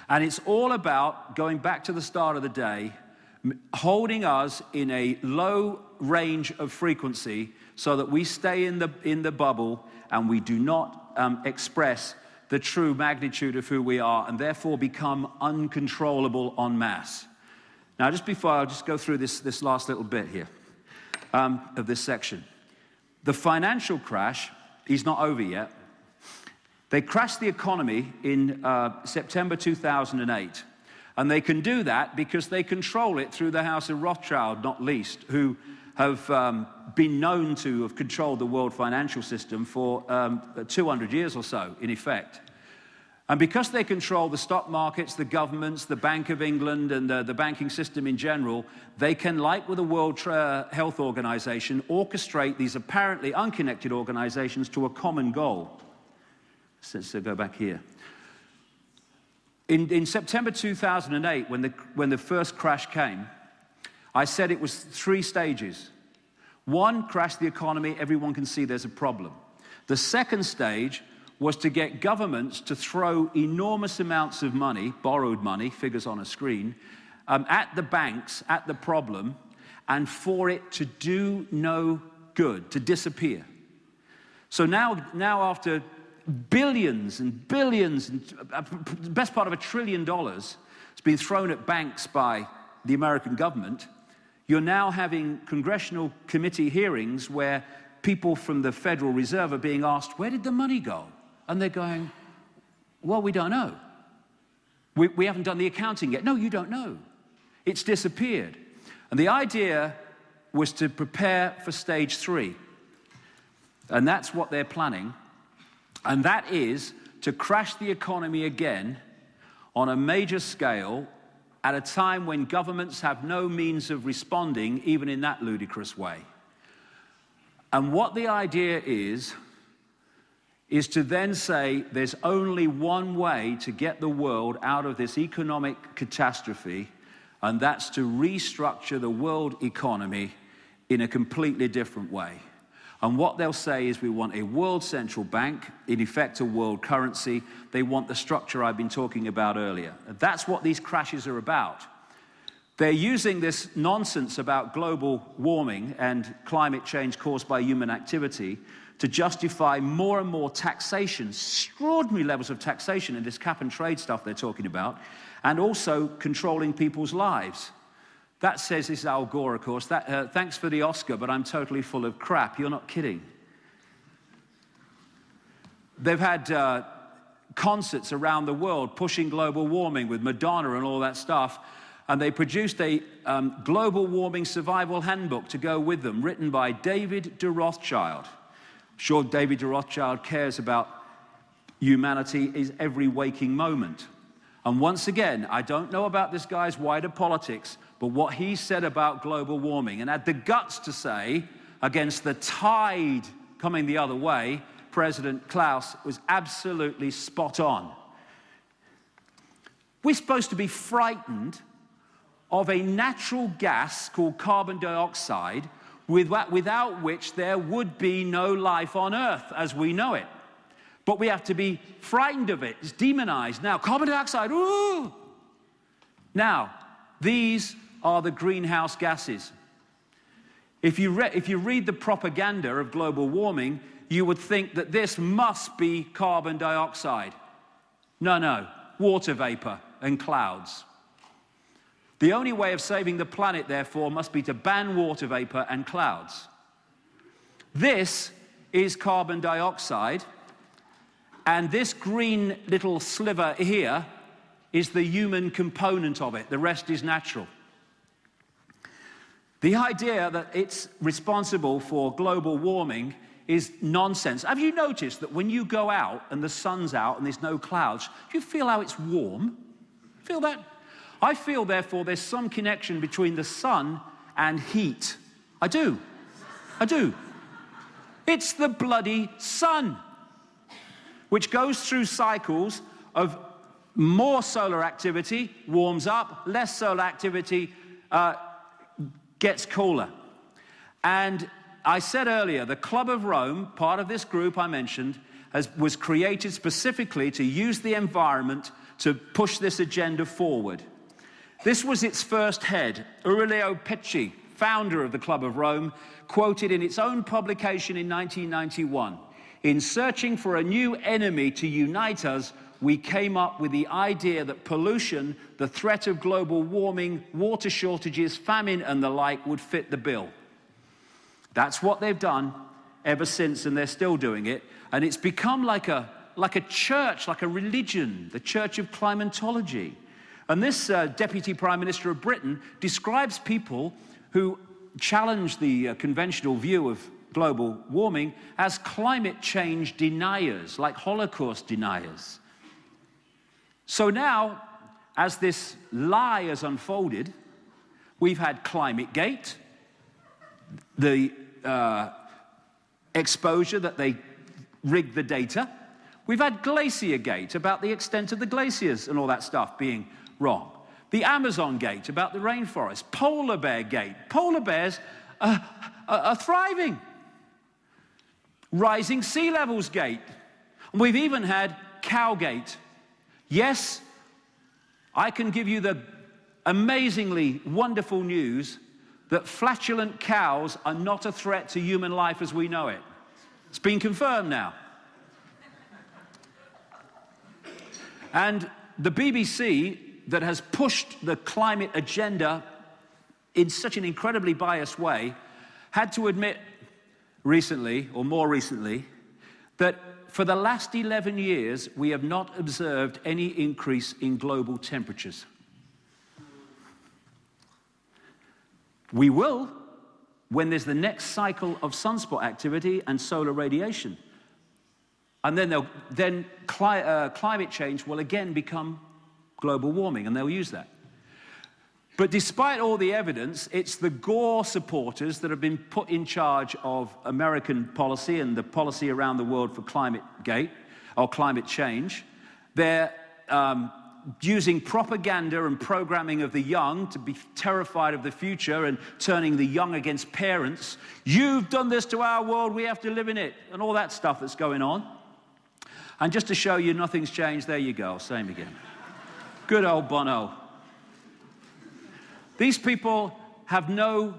And it's all about, going back to the start of the day, holding us in a low range of frequency so that we stay in the bubble and we do not express the true magnitude of who we are, and therefore become uncontrollable en masse. Now, just before, I'll just go through this last little bit here of this section. The financial crash is not over yet. They crashed the economy in September 2008. And they can do that because they control it through the House of Rothschild, not least, who have been known to have controlled the world financial system for 200 years or so, in effect. And because they control the stock markets, the governments, the Bank of England, and the banking system in general, they can, like with the World Health Organization, orchestrate these apparently unconnected organizations to a common goal. So go back here. In September 2008, when the first crash came, I said it was 3 stages. 1, crash the economy, everyone can see there's a problem. The second stage was to get governments to throw enormous amounts of money, borrowed money, figures on a screen, at the banks, at the problem, and for it to do no good, to disappear. So now after billions and billions, and the best part of $1 trillion has been thrown at banks by the American government, you're now having congressional committee hearings where people from the Federal Reserve are being asked, where did the money go? And they're going, Well, we don't know. We haven't done the accounting yet. No, you don't know. It's disappeared. And the idea was to prepare for stage 3. And that's what they're planning. And that is to crash the economy again on a major scale at a time when governments have no means of responding, even in that ludicrous way. And what the idea is to then say there's only one way to get the world out of this economic catastrophe, and that's to restructure the world economy in a completely different way. And what they'll say is we want a world central bank, in effect a world currency. They want the structure I've been talking about earlier. That's what these crashes are about. They're using this nonsense about global warming and climate change caused by human activity to justify more and more taxation, extraordinary levels of taxation in this cap and trade stuff they're talking about, and also controlling people's lives. That says, this is Al Gore, of course, thanks for the Oscar, but I'm totally full of crap. You're not kidding. They've had concerts around the world pushing global warming with Madonna and all that stuff, and they produced a global warming survival handbook to go with them, written by David Rothschild. I'm sure David Rothschild cares about humanity is every waking moment. And once again, I don't know about this guy's wider politics, but what he said about global warming, and had the guts to say, against the tide coming the other way, President Klaus was absolutely spot on. We're supposed to be frightened of a natural gas called carbon dioxide, without which there would be no life on Earth as we know it. But we have to be frightened of it. It's demonized. Now, carbon dioxide, ooh! Now, these are the greenhouse gases. If you read the propaganda of global warming, you would think that this must be carbon dioxide. No, water vapor and clouds. The only way of saving the planet, therefore, must be to ban water vapor and clouds. This is carbon dioxide, and this green little sliver here is the human component of it. The rest is natural. The idea that it's responsible for global warming is nonsense. Have you noticed that when you go out and the sun's out and there's no clouds, do you feel how it's warm? Feel that? I feel, therefore, there's some connection between the sun and heat. I do. It's the bloody sun, which goes through cycles of more solar activity, warms up, less solar activity, gets cooler. And I said earlier, the Club of Rome, part of this group I mentioned, was created specifically to use the environment to push this agenda forward. This was its first head, Aurelio Pecci, founder of the Club of Rome, quoted in its own publication in 1991, "In searching for a new enemy to unite us, we came up with the idea that pollution, the threat of global warming, water shortages, famine, and the like would fit the bill." That's what they've done ever since, and they're still doing it. And it's become like a church, like a religion, the Church of Climatology. And this Deputy Prime Minister of Britain describes people who challenge the conventional view of global warming as climate change deniers, like Holocaust deniers. So now, as this lie has unfolded, we've had ClimateGate, the exposure that they rigged the data. We've had GlacierGate, about the extent of the glaciers and all that stuff being wrong. The Amazon Gate, about the rainforest. Polar Bear Gate. Polar bears are thriving. Rising sea levels gate. And we've even had Cowgate. Yes, I can give you the amazingly wonderful news that flatulent cows are not a threat to human life as we know it. It's been confirmed now. And the BBC, that has pushed the climate agenda in such an incredibly biased way, had to admit recently, or more recently, that for the last 11 years, we have not observed any increase in global temperatures. We will when there's the next cycle of sunspot activity and solar radiation. And then climate change will again become global warming, and they'll use that. But despite all the evidence, it's the Gore supporters that have been put in charge of American policy and the policy around the world for climate change. They're using propaganda and programming of the young to be terrified of the future and turning the young against parents. You've done this to our world, we have to live in it, and all that stuff that's going on. And just to show you nothing's changed, there you go, same again. Good old Bono. These people have no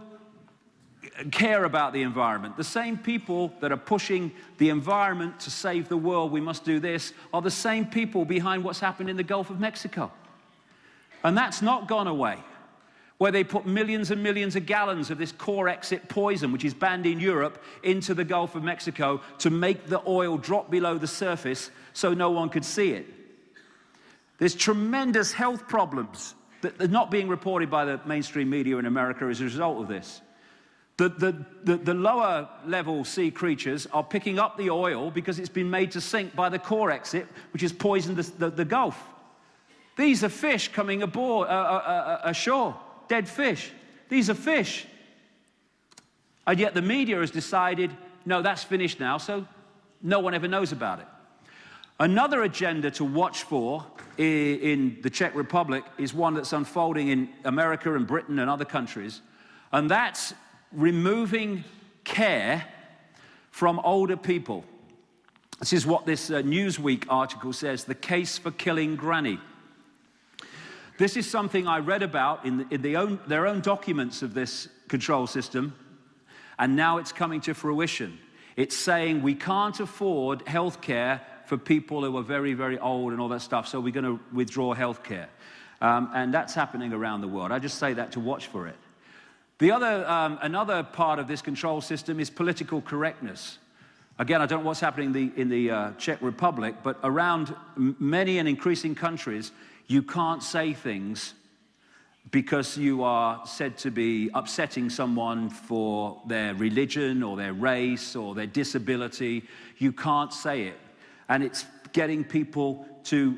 care about the environment. The same people that are pushing the environment to save the world, we must do this, are the same people behind what's happened in the Gulf of Mexico. And that's not gone away, where they put millions and millions of gallons of this core-exit poison, which is banned in Europe, into the Gulf of Mexico to make the oil drop below the surface so no one could see it. There's tremendous health problems that are not being reported by the mainstream media in America as a result of this. The lower level sea creatures are picking up the oil because it's been made to sink by the core exit, which has poisoned the Gulf. These are fish coming aboard, ashore, dead fish. These are fish. And yet the media has decided, no, that's finished now, so no one ever knows about it. Another agenda to watch for in the Czech Republic is one that's unfolding in America and Britain and other countries, and that's removing care from older people. This is what this Newsweek article says, the case for killing Granny. This is something I read about in their own documents of this control system, and now it's coming to fruition. It's saying we can't afford health care for people who are very, very old and all that stuff, so we're going to withdraw health care. And that's happening around the world. I just say that to watch for it. Another part of this control system is political correctness. Again, I don't know what's happening in the Czech Republic, but around many and increasing countries, you can't say things because you are said to be upsetting someone for their religion or their race or their disability. You can't say it. And it's getting people to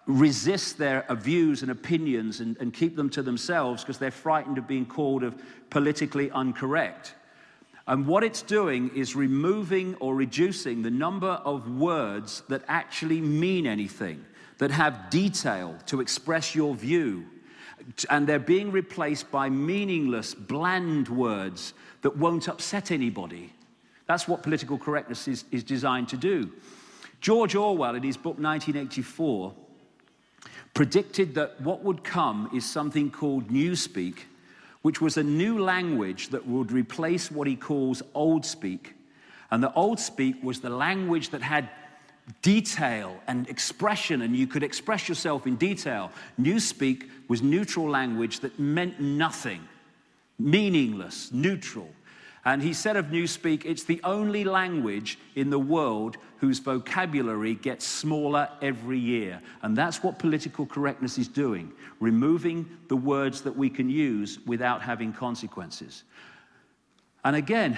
resist their views and opinions and keep them to themselves because they're frightened of being called politically incorrect. And what it's doing is removing or reducing the number of words that actually mean anything, that have detail to express your view. And they're being replaced by meaningless, bland words that won't upset anybody. That's what political correctness is designed to do. George Orwell, in his book 1984, predicted that what would come is something called Newspeak, which was a new language that would replace what he calls Old Speak. And the Old Speak was the language that had detail and expression, and you could express yourself in detail. Newspeak was neutral language that meant nothing, meaningless, neutral. And he said of Newspeak, it's the only language in the world whose vocabulary gets smaller every year. And that's what political correctness is doing, removing the words that we can use without having consequences. And again,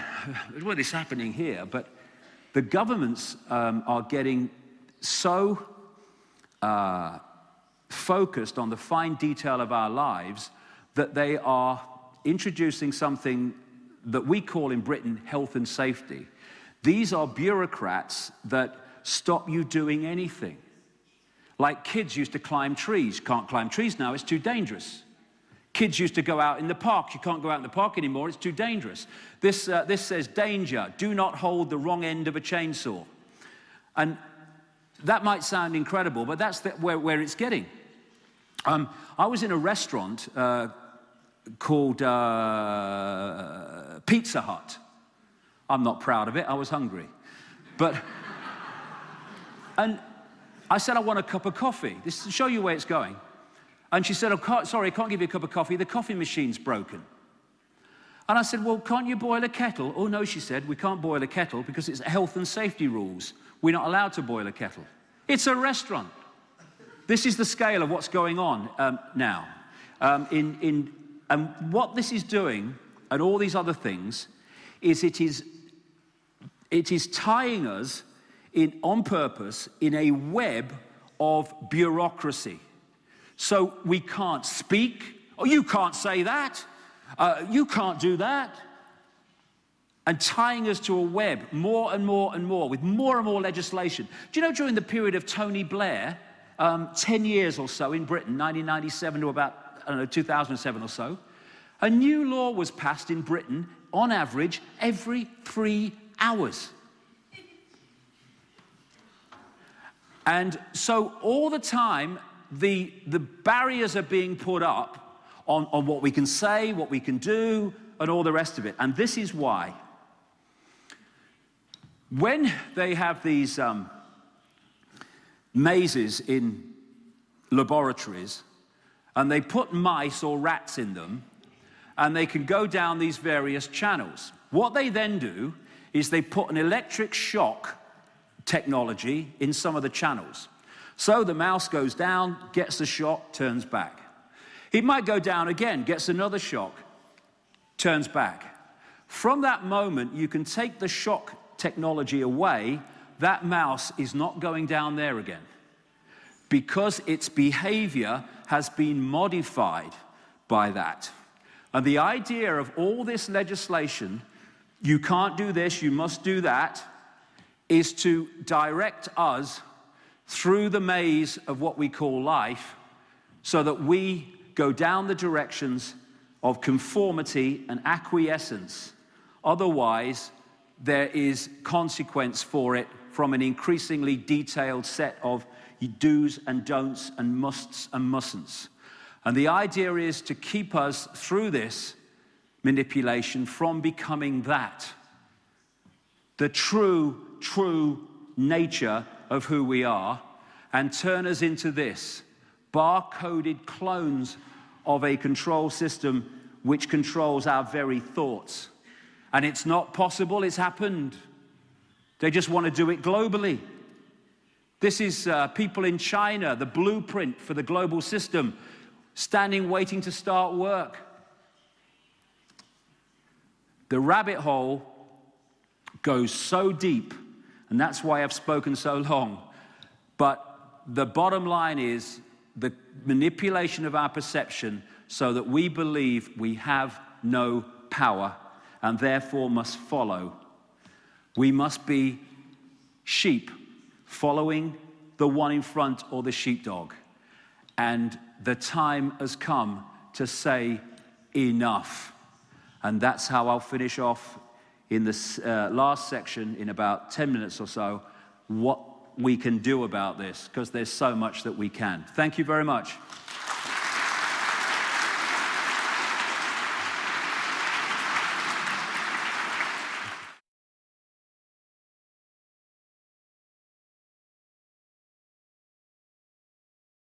what is happening here, but the governments are getting so focused on the fine detail of our lives that they are introducing something that we call in Britain health and safety. These are bureaucrats that stop you doing anything. Like kids used to climb trees. Can't climb trees now, it's too dangerous. Kids used to go out in the park. You can't go out in the park anymore, it's too dangerous. This says, danger, do not hold the wrong end of a chainsaw. And that might sound incredible, but that's where it's getting. I was in a restaurant called Pizza Hut. I'm not proud of it, I was hungry. And I said, I want a cup of coffee. This is to show you where it's going. And she said, sorry, I can't give you a cup of coffee. The coffee machine's broken. And I said, well, can't you boil a kettle? Oh, no, she said, we can't boil a kettle because it's health and safety rules. We're not allowed to boil a kettle. It's a restaurant. This is the scale of what's going on now. And what this is doing, and all these other things, is it is tying us on purpose in a web of bureaucracy. So we can't speak. Oh, you can't say that. You can't do that. And tying us to a web more and more and more, with more and more legislation. Do you know during the period of Tony Blair, 10 years or so in Britain, 1997 to about, I don't know, 2007 or so, a new law was passed in Britain, on average, every 3 hours. And so all the time, the barriers are being put up on what we can say, what we can do, and all the rest of it. And this is why. When they have these mazes in laboratories, and they put mice or rats in them, and they can go down these various channels, what they then do is they put an electric shock technology in some of the channels. So the mouse goes down, gets the shock, turns back. It might go down again, gets another shock, turns back. From that moment, you can take the shock technology away, that mouse is not going down there again because its behavior has been modified by that. And the idea of all this legislation, you can't do this, you must do that, is to direct us through the maze of what we call life so that we go down the directions of conformity and acquiescence. Otherwise, there is consequence for it from an increasingly detailed set of do's and don'ts and musts and mustn'ts. And the idea is to keep us through this manipulation from becoming that. The true nature of who we are, and turn us into this, bar-coded clones of a control system which controls our very thoughts. And it's not possible, it's happened. They just want to do it globally. This is people in China, the blueprint for the global system, standing waiting to start work. The rabbit hole goes so deep, and that's why I've spoken so long. But the bottom line is the manipulation of our perception so that we believe we have no power and therefore must follow. We must be sheep following the one in front or the sheepdog. And the time has come to say enough. And that's how I'll finish off in this last section in about 10 minutes or so, what we can do about this, because there's so much that we can. Thank you very much.